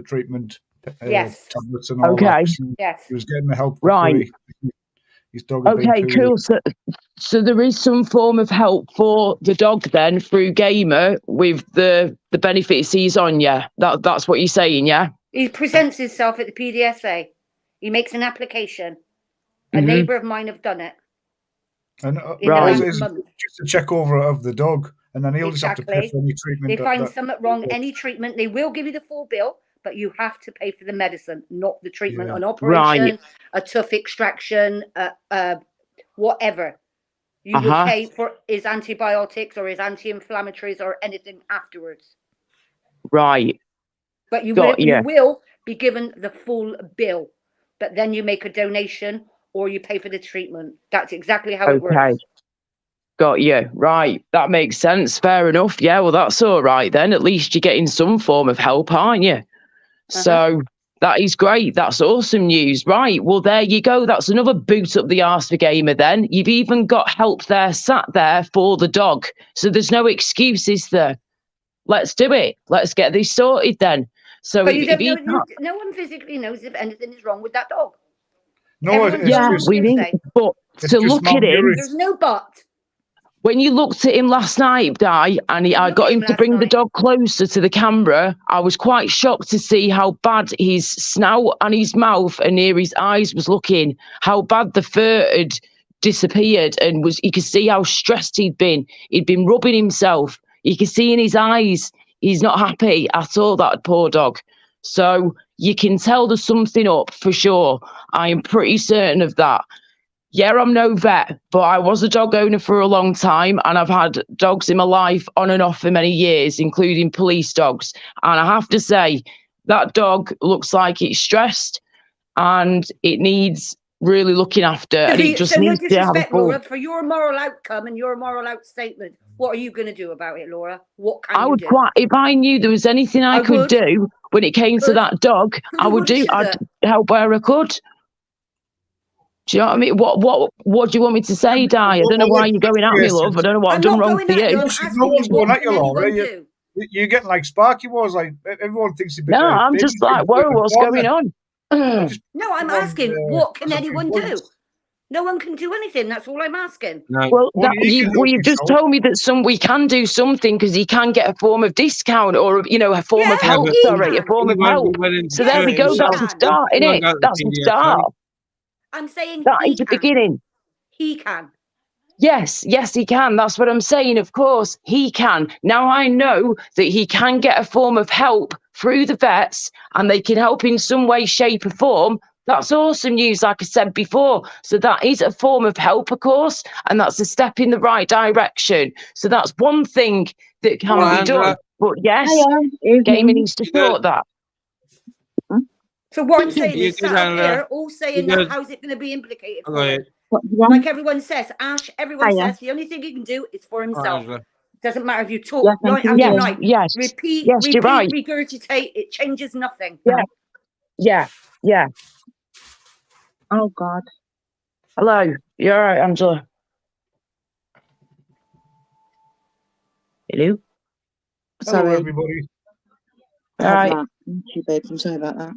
treatment tablets and all that. Yes. He was getting the help. Right. His dog. Okay, cool. So there is some form of help for the dog then through Gamer with the benefits he's on. Yeah, that's what you're saying. Yeah. He presents himself at the PDSA. He makes an application. A neighbour of mine have done it. And it's just a check over of the dog, and then he'll just have to pay for any treatment. They find something wrong, any treatment, they will give you the full bill, but you have to pay for the medicine, not the treatment. An operation, a tooth extraction, whatever, you will pay for his antibiotics or his anti-inflammatories or anything afterwards. Right. But you will be given the full bill. But then you make a donation or you pay for the treatment. That's exactly how it works. Got you. Right. That makes sense. Fair enough. Yeah, well, that's all right then. At least you're getting some form of help, aren't you? So that is great. That's awesome news. Right. Well, there you go. That's another boot up the arse for Gamer then. You've even got help there, sat there for the dog. So there's no excuses there. Let's do it. Let's get this sorted then. So but no one physically knows if anything is wrong with that dog. No, we need, but to look at him, there's no but. When you looked at him last night, Di, and I got him to bring the dog closer to the camera, I was quite shocked to see how bad his snout and his mouth and near his eyes was looking, how bad the fur had disappeared, and you could see how stressed he'd been. He'd been rubbing himself. You could see in his eyes, he's not happy at all, that poor dog. So you can tell there's something up for sure. I am pretty certain of that. Yeah, I'm no vet, but I was a dog owner for a long time, and I've had dogs in my life on and off for many years, including police dogs. And I have to say, that dog looks like it's stressed and it needs really looking after. And it just needs to have a full... Laura, for your moral outcome and your moral out statement, what are you going to do about it, Laura? What can I would you do? if I knew there was anything I could do when it came to that dog, I'd help where I could. Do you know what I mean? What do you want me to say, Di? I don't know why you're going at me, love. I don't know what I've done wrong to you. No one's going at you, Laura. You're getting like Sparky was. Like everyone thinks. No, I'm just like, whoa, what's going on? No, I'm asking, what can anyone do? No one can do anything. That's all I'm asking. No. Well, you've just told me that we can do something because he can get a form of discount or a form of help. Sorry, a form of help. So there we go. That's a start, isn't it? That's a start. I'm saying that is the beginning. He can. Yes, he can. That's what I'm saying. Of course, he can. Now I know that he can get a form of help through the vets and they can help in some way, shape or form. That's awesome news, like I said before. So that is a form of help, of course, and that's a step in the right direction. So that's one thing that can be done. But yes, Gamer needs to sort that. So what I'm saying is, sat up here, all saying that, how's it going to be implicated for him? Like everyone says, Ash, everyone says the only thing he can do is for himself. Doesn't matter if you talk night after night. Repeat, regurgitate, it changes nothing. Yeah. Oh, God. Hello. You all right, Angela? Hello? Sorry. Hello, everybody. All right. Thank you, babe. I'm sorry about that.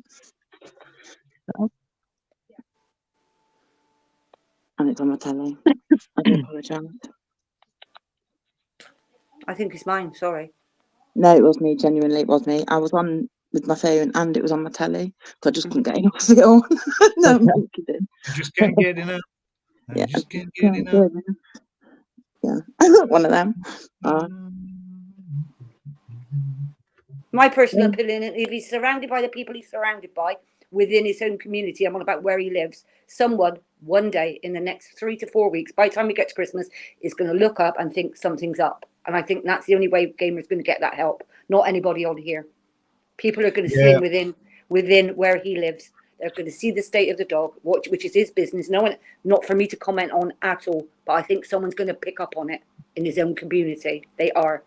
And it's on my telly. I do apologise. I think it's mine, sorry. No, it was me, genuinely, it was me. I was on with my phone and it was on my telly, so I just couldn't get enough of it all. No, I'm kidding. You just can't get enough. Yeah, just can't get enough. Yeah, one of them. My personal opinion, if he's surrounded by the people he's surrounded by within his own community, I'm on about where he lives, someone one day in the next 3 to 4 weeks, by the time we get to Christmas, is going to look up and think something's up. And I think that's the only way Gamer's going to get that help, not anybody on here. People are going to see him within where he lives. They're going to see the state of the dog, which is his business. No one, not for me to comment on at all, but I think someone's going to pick up on it in his own community. They are.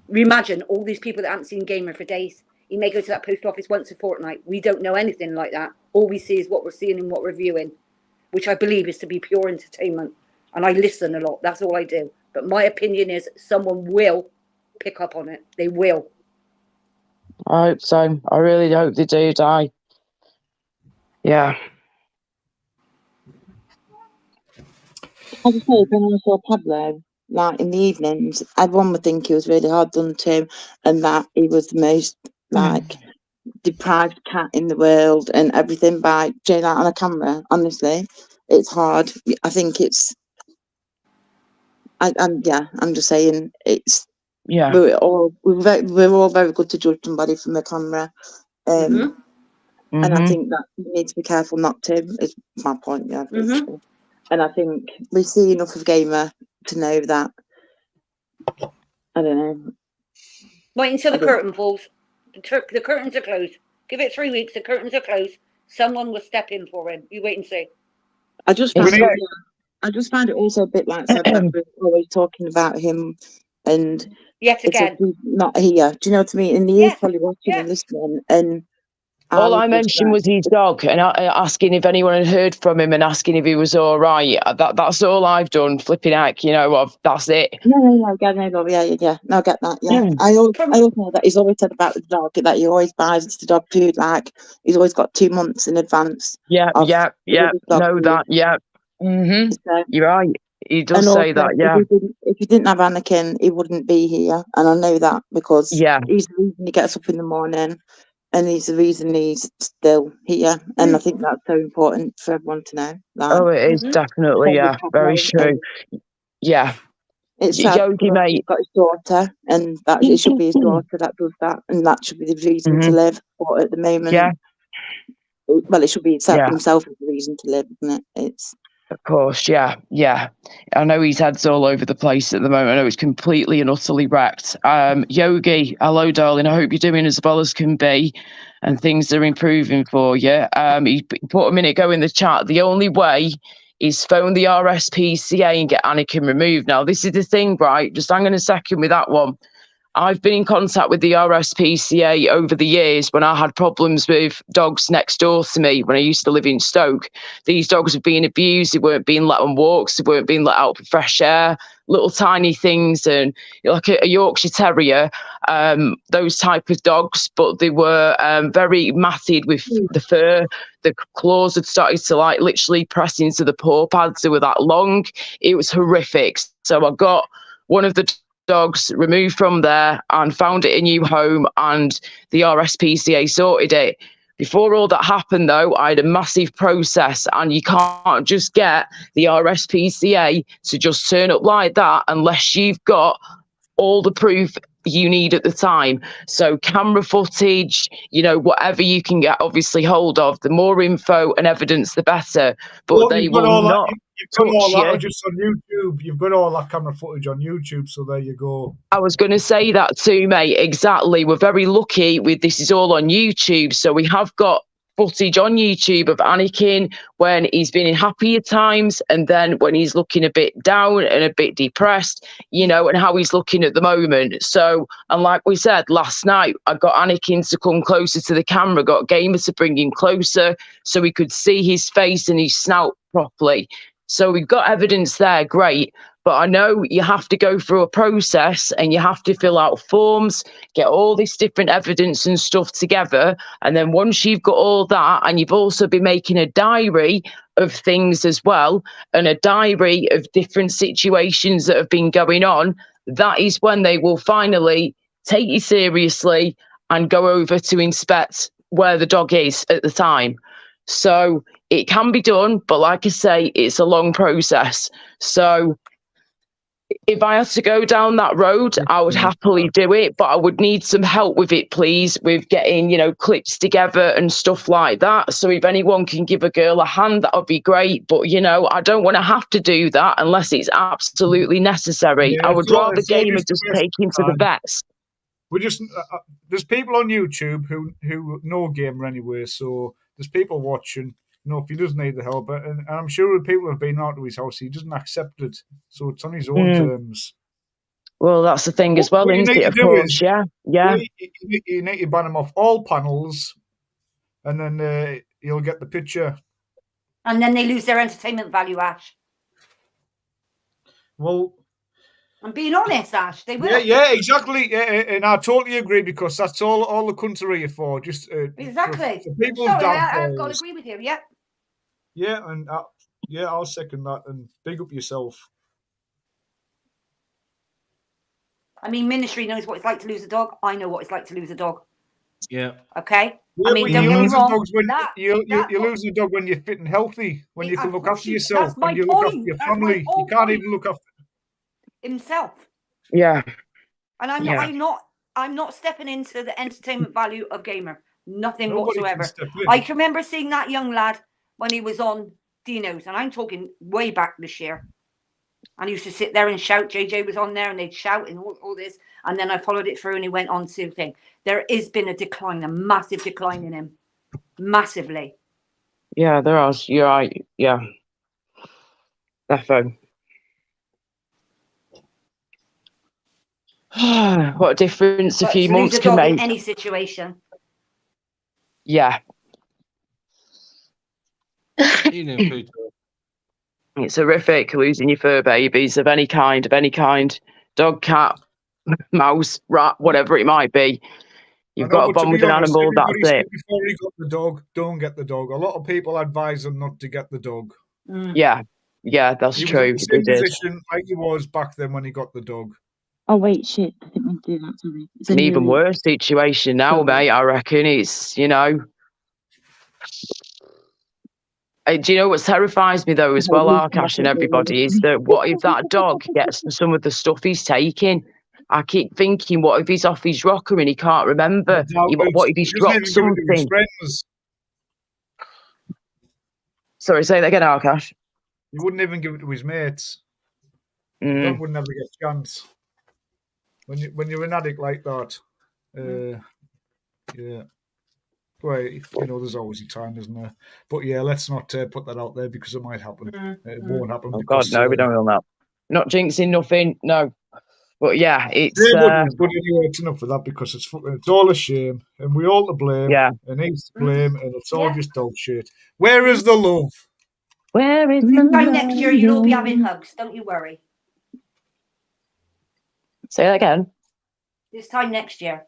Imagine all these people that haven't seen Gamer for days. He may go to that post office once a fortnight. We don't know anything like that. All we see is what we're seeing and what we're viewing, which I believe is to be pure entertainment. And I listen a lot. That's all I do. But my opinion is someone will pick up on it. They will. I hope so. I really hope they do, Di. Yeah. As I say, when I saw Pablo, like in the evenings, everyone would think he was really hard done to, and that he was the most like deprived cat in the world and everything by Jay on a camera. Honestly, it's hard. I think it's. I'm just saying it's. Yeah. We're all very good to judge somebody from the camera, and I think that you need to be careful not to. Is my point. Yeah. And I think we see enough of Gamer to know that. I don't know. Wait until the curtain falls. The curtains are closed. Give it 3 weeks. The curtains are closed. Someone will step in for him. You wait and see. I just find it also a bit like sad that we're always talking about him, and yet again he's not here. Do you know what I mean? And he is probably watching and listening. And all I mentioned was his dog, and asking if anyone had heard from him, and asking if he was all right. That's all I've done. Flipping heck, you know. That's it. No, I get that. No, I get that. Yeah, I also know that he's always said about the dog that he always buys the dog food. Like he's always got 2 months in advance. Yeah. Know that. Yeah. Mm-hmm. So, you're right. He does say that. Yeah. If he didn't have Anakin, he wouldn't be here, and I know that because he's the reason he gets up in the morning. And he's the reason he's still here. And I think that's so important for everyone to know. Like, it is definitely, very true. Yeah. It's sad Yogi, mate. He's got his daughter, and that it should be his daughter that does that. And that should be the reason to live. But at the moment, well, it should be himself as the reason to live, isn't it? Of course, yeah. I know his head's all over the place at the moment. I know it's completely and utterly wrecked. Yogi, hello, darling. I hope you're doing as well as can be and things are improving for you. He put a minute ago in the chat, the only way is phone the RSPCA and get Anakin removed. Now, this is the thing, right? Just hang on a second with that one. I've been in contact with the RSPCA over the years when I had problems with dogs next door to me when I used to live in Stoke. These dogs were being abused. They weren't being let on walks. They weren't being let out for fresh air, little tiny things, and like a Yorkshire Terrier, those type of dogs, but they were very matted with the fur. The claws had started to like literally press into the paw pads. They were that long. It was horrific. So I got one of the dogs removed from there and found it a new home, and the RSPCA sorted it. Before all that happened, though, I had a massive process, and you can't just get the RSPCA to just turn up like that unless you've got all the proof you need at the time. So camera footage, whatever you can get obviously hold of, the more info and evidence, the better. But they will not touch you. Just on YouTube, you've got all that camera footage on YouTube, so there you go. I was going to say that too, mate. Exactly. We're very lucky with this is all on YouTube, so we have got footage on YouTube of Anakin when he's been in happier times, and then when he's looking a bit down and a bit depressed, and how he's looking at the moment. So, and like we said last night, I got Anakin to come closer to the camera, got Gamer to bring him closer so we could see his face and his snout properly. So we've got evidence there, great. But I know you have to go through a process and you have to fill out forms, get all this different evidence and stuff together. And then once you've got all that, and you've also been making a diary of things as well, and a diary of different situations that have been going on, that is when they will finally take you seriously and go over to inspect where the dog is at the time. So it can be done, but like I say, it's a long process. So if I had to go down that road, I would happily do it, but I would need some help with it, please, with getting, clips together and stuff like that. So if anyone can give a girl a hand, that would be great. But, I don't want to have to do that unless it's absolutely necessary. I would rather Gamer just take him to the vets. There's people on YouTube who know Gamer anyway, so there's people watching. If he does need the help, and I'm sure people have been out to his house, he doesn't accept it, so it's on his own terms. Well, that's the thing as well, isn't it? Of course, yeah. You need to ban him off all panels, and then you'll get the picture. And then they lose their entertainment value, Ash. Well, I'm being honest, Ash. They will. Yeah, exactly. Yeah, and I totally agree, because that's all the country are for. Just exactly. For people's I've got to agree with you. Yeah. Yeah, and I'll second that, and big up yourself. I mean, Ministry knows what it's like to lose a dog. I know what it's like to lose a dog. Yeah. Okay. Yeah, I mean, you don't lose get me a wrong. dog you lose a dog when you're fit and healthy, when you can look after yourself, when you look after your family. You can't even look after himself. Yeah. And I'm not stepping into the entertainment value of Gamer. Nothing Nobody whatsoever. can step in. I can remember seeing that young lad when he was on Dino's, and I'm talking way back this year. And I used to sit there and shout. JJ was on there and they'd shout and all this. And then I followed it through and he went on to thing. There has been a decline, a massive decline in him. Massively. Yeah, there are. You're right. Yeah. Defo. What a difference a But few to lose months a can dog in make. any situation. Yeah. Eating food. It's horrific losing your fur babies of any kind, dog, cat, mouse, rat, whatever it might be. You've I know, got a but to bond be with an honest, animal, that's everybody said it. before he got the dog, don't get the dog. A lot of people advise him not to get the dog. Yeah, that's He was true. in the same They did. position like he was back then when he got the dog. Oh wait, shit! I didn't mean to do that. Sorry. It's an even worse situation now, mate. I reckon it's, you know. Do you know what terrifies me though as well, Arkash and everybody, is that what if that dog gets some of the stuff he's taking? I keep thinking, what if he's off his rocker and he can't remember? What if he's dropped something? Sorry, say that again, Arkash. He wouldn't even give it to his mates. The dog would never get a chance. When you're an addict like that, yeah. Well, you know, there's always a time, isn't there? But yeah, let's not put that out there because it might happen. It won't happen. Oh because, God, no, we don't know that. Not jinxing nothing, no. But yeah, it's. But anyway, it's enough of that because it's all a shame, and we all to blame. Yeah. And he's to blame, and it's all just dog shit. Where is the love? Where is the love? love? Next year, you'll all be having hugs. Don't you worry. Say that again. This time next year,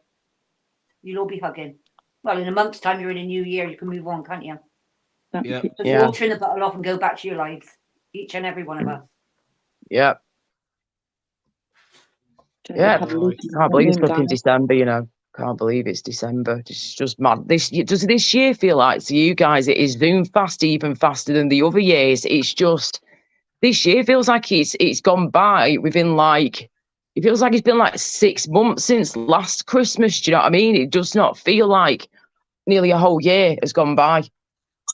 you'll all be hugging. Well, in a month's time, you're in a new year. You can move on, can't you? Yeah. Just all turn the bottle off and go back to your lives, each and every one of us. Yeah. Yeah. Can't believe it's fucking December, you know. Can't believe it's December. It's just mad. Does this year feel like to you guys it is zoomed fast, even faster than the other years? It's just this year feels like it's gone by within like. It feels like it's been like 6 months since last Christmas. Do you know what I mean? It does not feel like nearly a whole year has gone by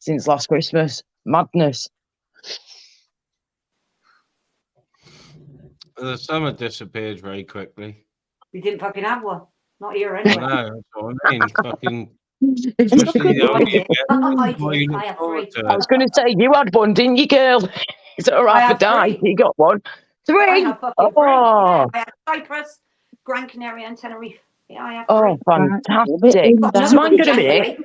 since last Christmas. Madness. The summer disappeared very quickly. We didn't fucking have one. Not here anyway. I know, that's what I mean. Fucking. Especially the older you get, the more you look forward to I was going to say, you had one, didn't you, girl? Is it all right for die? You got one. 3? I have fucking 3. Oh. I have Cyprus, Gran Canaria, and Tenerife. Yeah, I have 3. Oh, fantastic. Just mind a minute.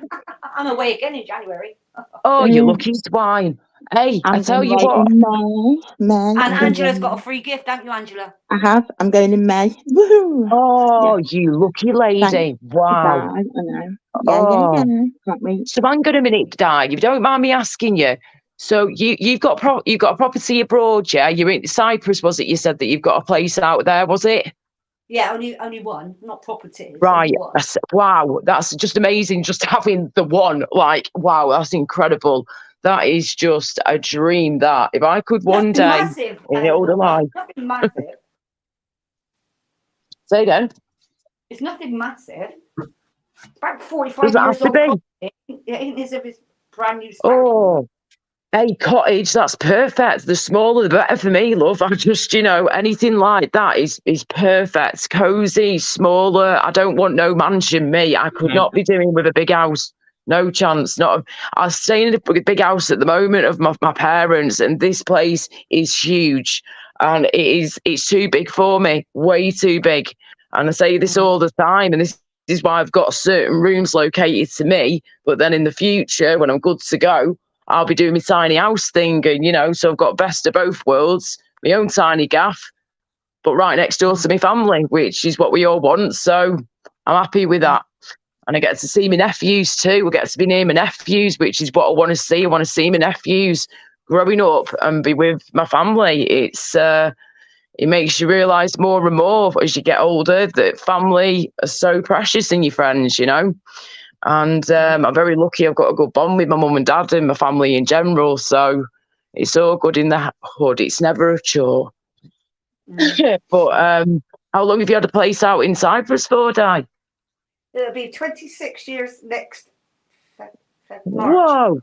I'm away again in January. Oh, you lucky swine. Hey, I tell you what. May. And Angela's got a free gift, haven't you, Angela? I have. I'm going in May. Woohoo! Oh, you lucky lady. Wow. I know. Oh. Yeah. Can't wait. So hang on a minute, Di. If you don't mind me asking you. So you've got a property abroad, yeah? You're in Cyprus, was it? You said that you've got a place out there, was it? Yeah, only one, not properties. Right. Wow, that's just amazing. Just having the one, like, wow, that's incredible. That is just a dream. That if I could one day massive, in the older life. Nothing massive. Say again. It's nothing massive. It's about 45 years old. It ain't as if it's brand new. Oh. Hey, cottage, that's perfect. The smaller, the better for me, love. I just, anything like that is perfect. Cozy, smaller. I don't want no mansion, me. I could not be doing with a big house. No chance. I stay in a big house at the moment of my parents, and this place is huge. And it's too big for me. Way too big. And I say this all the time, and this is why I've got certain rooms located to me. But then in the future, when I'm good to go, I'll be doing my tiny house thing, and so I've got best of both worlds, my own tiny gaff, but right next door to my family, which is what we all want. So I'm happy with that. And I get to see my nephews too. I get to be near my nephews, which is what I want to see. I want to see my nephews growing up and be with my family. It makes you realise more and more as you get older that family are so precious in your friends, And I'm very lucky I've got a good bond with my mum and dad and my family in general. So it's all good in the hood. It's never a chore. But how long have you had a place out in Cyprus for, Di? It'll be 26 years next March. Whoa,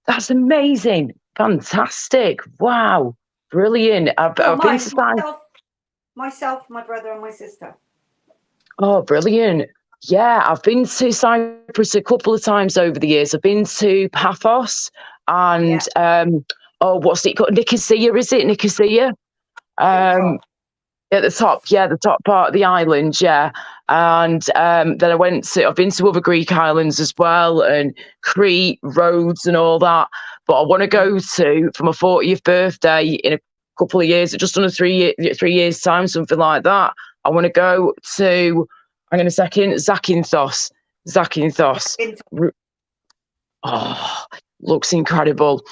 that's amazing. Fantastic. Wow. Brilliant. I've been to Cyprus. Myself, my brother, and my sister. Oh, brilliant. Yeah, I've been to Cyprus a couple of times over the years. I've been to Paphos and what's it called? Nicosia, is it? Nicosia? At the top, the top part of the island, And then I've been to other Greek islands as well, and Crete, Rhodes and all that. But I want to go to, for my 40th birthday in a couple of years, just under 3 years' time, something like that. I want to go to, hang on a second, Zakynthos. Oh, looks incredible.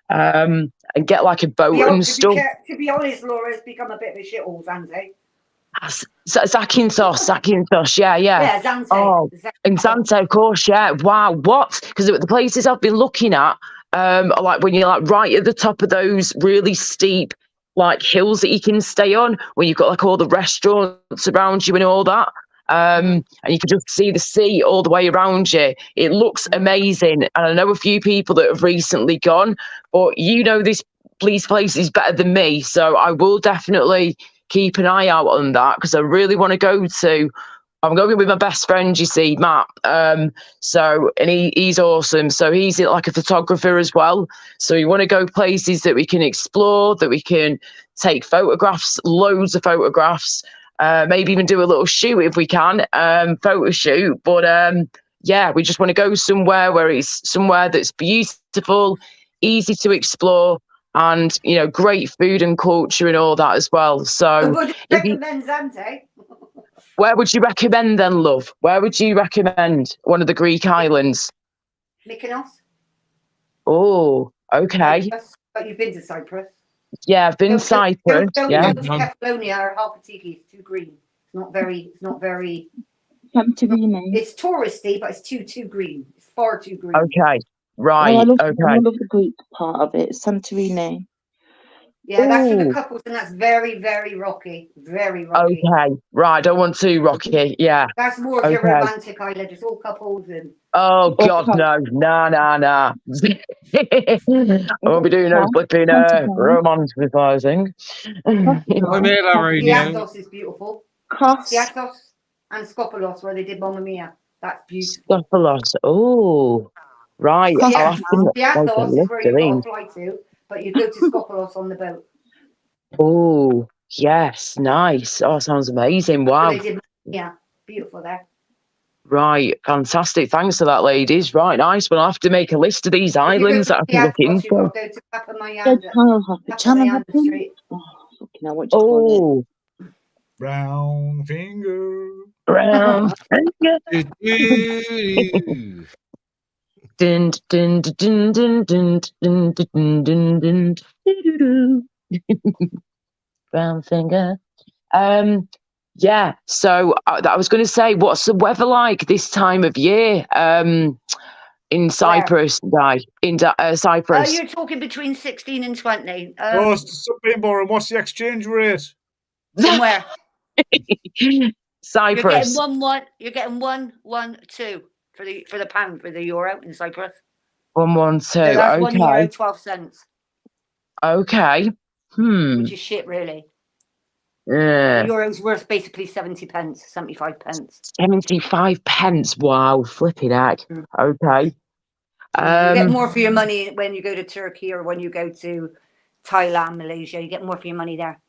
And get like a boat and stuff. To be honest, Laura, it's become a bit of a shithole, Zante. Zakynthos, yeah. Yeah, Zante. Oh, and Zante, of course, yeah. Wow, what? Because the places I've been looking at, are like when you're like right at the top of those really steep like hills that you can stay on, when you've got like all the restaurants around you and all that. And you can just see the sea all the way around you. It looks amazing. And I know a few people that have recently gone, but you know these places better than me. So I will definitely keep an eye out on that, because I really want to go to. I'm going with my best friend, you see, Matt. And he's awesome. So he's like a photographer as well. So we want to go places that we can explore, that we can take photographs, loads of photographs. Maybe even do a little shoot if we can, photo shoot. But we just want to go somewhere where it's somewhere that's beautiful, easy to explore, and great food and culture and all that as well. So, would you recommend Zante? Where would you recommend then, love? Where would you recommend? One of the Greek islands? Mykonos. Oh, okay. But you've been to Cyprus. Yeah, I've been to Cyprus. Don't go to Kefalonia or Hypocrisy. It's too green. It's not very. Santorini. It's touristy, but it's too green. It's far too green. Okay, right. I love the Greek part of it. Santorini. Yeah, that's for the couples, and that's very, very rocky. Very rocky. Okay, right. I don't want too rocky. Yeah. That's more of your romantic island. It's all couples and. Oh God, no. Nah. I won't be doing no flipping romanticizing. Diathos is beautiful. Diathos and Skopelos, where they did Mamma Mia. That's beautiful. Skopelos. Oh, right. Diathos is where you got to fly to, but you go to Skopelos on the boat. Oh, yes, nice. Oh, sounds amazing. Wow. They did, beautiful there. Right, fantastic. Thanks for that, ladies. Right, nice. We'll have to make a list of these islands that I can look into. Go to Channel Street. Oh, brown finger. Brown finger. Din din din din din din din din din. Brown finger. So I was going to say, what's the weather like this time of year in Cyprus, Cyprus? You're talking between 16 and 20. What's the exchange rate? From where? Cyprus. You're getting 112 for the pound for the euro in Cyprus. 112. So that's €1, 12 cents. Okay. Which is shit, really. Yeah. The euro's worth basically 70 pence, 75 pence. 75 pence. Wow, flipping heck. Okay. You get more for your money when you go to Turkey or when you go to Thailand, Malaysia. You get more for your money there.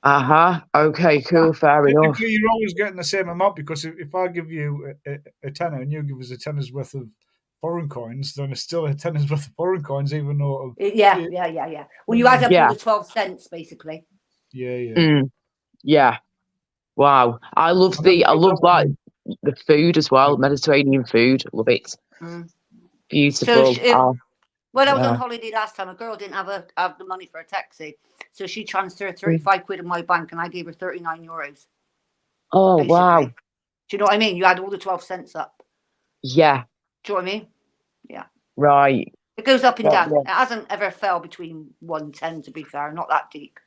Okay, cool, fair enough. You're always getting the same amount, because if I give you a tenner and you give us a tenner's worth of foreign coins, then it's still a tenner's worth of foreign coins, even though. Yeah. Well, you add up all the 12 cents, basically. Yeah. Wow. I love like the food as well, Mediterranean food. Love it. Beautiful. So when I was on holiday last time, a girl didn't have the money for a taxi, so she transferred 35 quid in my bank, and I gave her 39 euros. Oh, basically. wow. Do you know what I mean? You add all the 12 cents up. Yeah. Do you know what I mean? Yeah. Right. It goes up and down. Yeah. It hasn't ever fell between 110, to be fair, not that deep.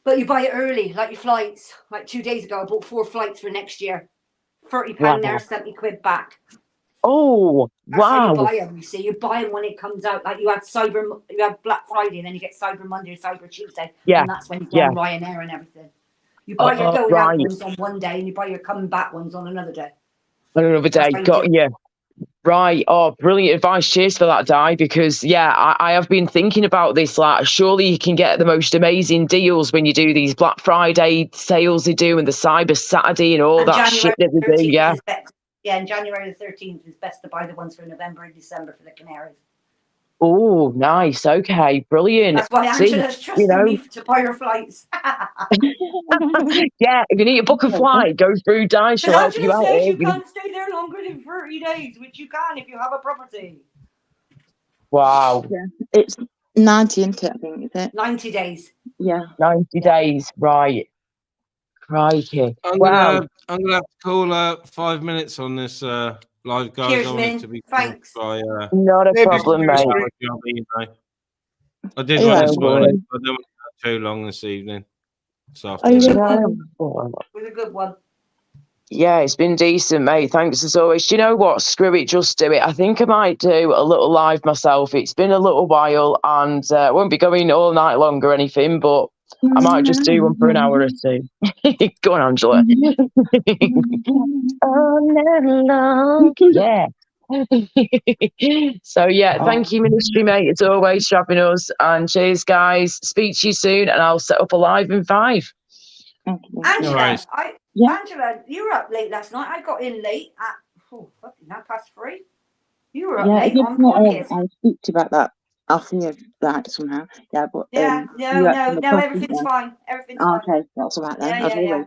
But you buy it early, like your flights. Like 2 days ago, I bought 4 flights for next year. £30 there, 70 quid back. Oh, That's how you wow. buy them. You see, you buy them when it comes out. Like you had Black Friday, and then you get Cyber Monday or Cyber Tuesday, Yeah, and that's when you go yeah. on Ryanair and everything. You buy your going out Right. ones on one day, and you buy your coming back ones on another day. On another day, That's how you do got it. you. Right. Oh, brilliant advice. Cheers for that, Di, because, yeah, I have been thinking about this. Like, surely you can get the most amazing deals when you do these Black Friday sales they do and the Cyber Saturday and all And that shit that they do. 13th Yeah. is best. Yeah, and January the 13th is best to buy the ones for November and December for the Canaries. Oh, nice. Okay, brilliant. That's why See, Angela's trusting me to buy her flights. yeah, if you need to book a flight, go through Di. She'll Because help you Angela out. says Here. you can't stay there longer than 30 days, which you can if you have a property. Wow. Yeah, it's 90, isn't it? I think, is it? 90 days. Yeah. 90 days. Right. Crikey. I'm Wow. gonna have to call 5 minutes on this live, guys. Cheers, I want it Min. to be Thanks. by Not a problem, mate. I did Yeah, one this well, morning. I don't want to go too long this evening. This Oh, afternoon. yeah. It was a good one. Yeah, it's been decent, mate. Thanks as always. Do you know what? Screw it, just do it. I think I might do a little live myself. It's been a little while and I won't be going all night long or anything, but I might just do one for an hour or two. Go on, Angela. All night long. Yeah. So, yeah, thank you, Ministry, mate, as always, for having us. And cheers, guys. Speak to you soon, and I'll set up a live in 5. Angela, Yeah. Angela, you were up late last night. I got in late at fucking 3:30. You were up Yeah, late if on not, podcast. I'll speak to you about that. I'll think of that somehow. Yeah, but Yeah, you had some no, coffee, everything's yeah. fine. Everything's Oh, fine. okay, that's all right then. Yeah, I was yeah, yeah. worried.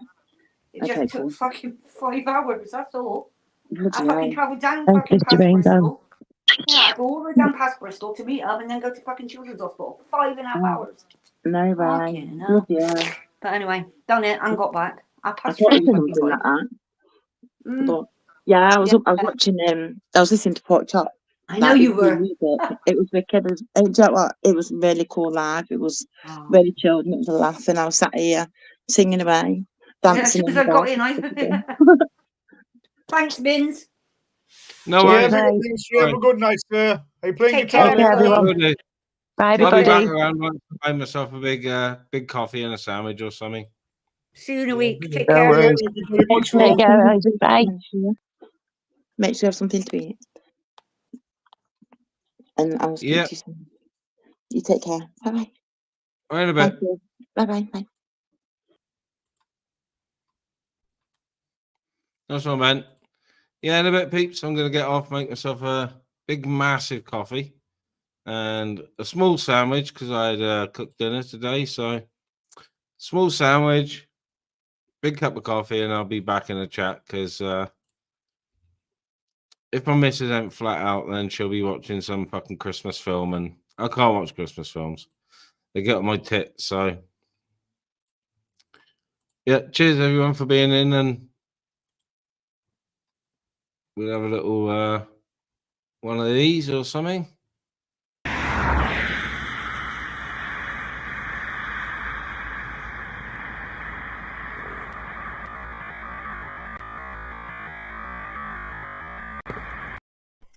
It Okay, just took cool. fucking 5 hours, that's all. Bloody I fucking hell. travelled down Thanks, fucking Mr. past Rainbow. Bristol. Yeah, I go all the way down past Bristol to meet up and then go to fucking Children's Hospital for 5.5 Oh, hours. no way. Fucking hell. Bloody hell. But anyway, done it and got back. I I passed thought through it was fucking something got like in. that. But yeah, I was Yeah. up, I was watching I was listening to Pork Chop. I know you were. It was wicked. Do you know what? It was really cool live. It was really chilled and it was a laugh and I was sat here singing away, Yeah, dancing. as soon as I got in, Thanks, Mins. No Yeah, worries. have a good night, sir. Are you playing Take guitar? care, later? everybody. Bye, I'll be everybody. back around once I buy myself a big coffee and a sandwich or something. See you in a week. Take No care. worries. Take care, guys. Bye. Make sure you have something to eat. And I'll speak Yeah. to you soon. You take care. Bye bye. All right, in a bit. Thank you. Bye bye. Bye. That's all, man. Yeah, in a bit, peeps. I'm going to get off, make myself a big, massive coffee and a small sandwich because I had cooked dinner today. So, small sandwich, big cup of coffee, and I'll be back in the chat because if my missus ain't flat out, then she'll be watching some fucking Christmas film, and I can't watch Christmas films. They get on my tits. So, yeah, cheers everyone for being in, and we'll have a little one of these or something.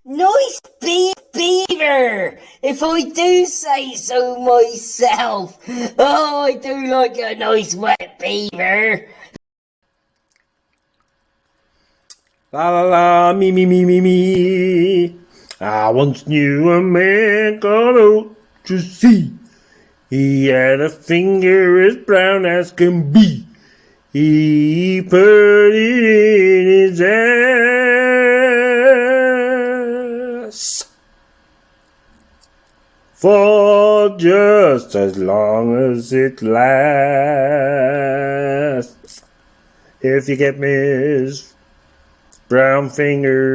Nice beaver, if I do say so myself. Oh, I do like a nice wet beaver. La la la, me. I once knew a man called out to sea. He had a finger as brown as can be. He put it in his ass for just as long as it lasts. If you get me, his brown finger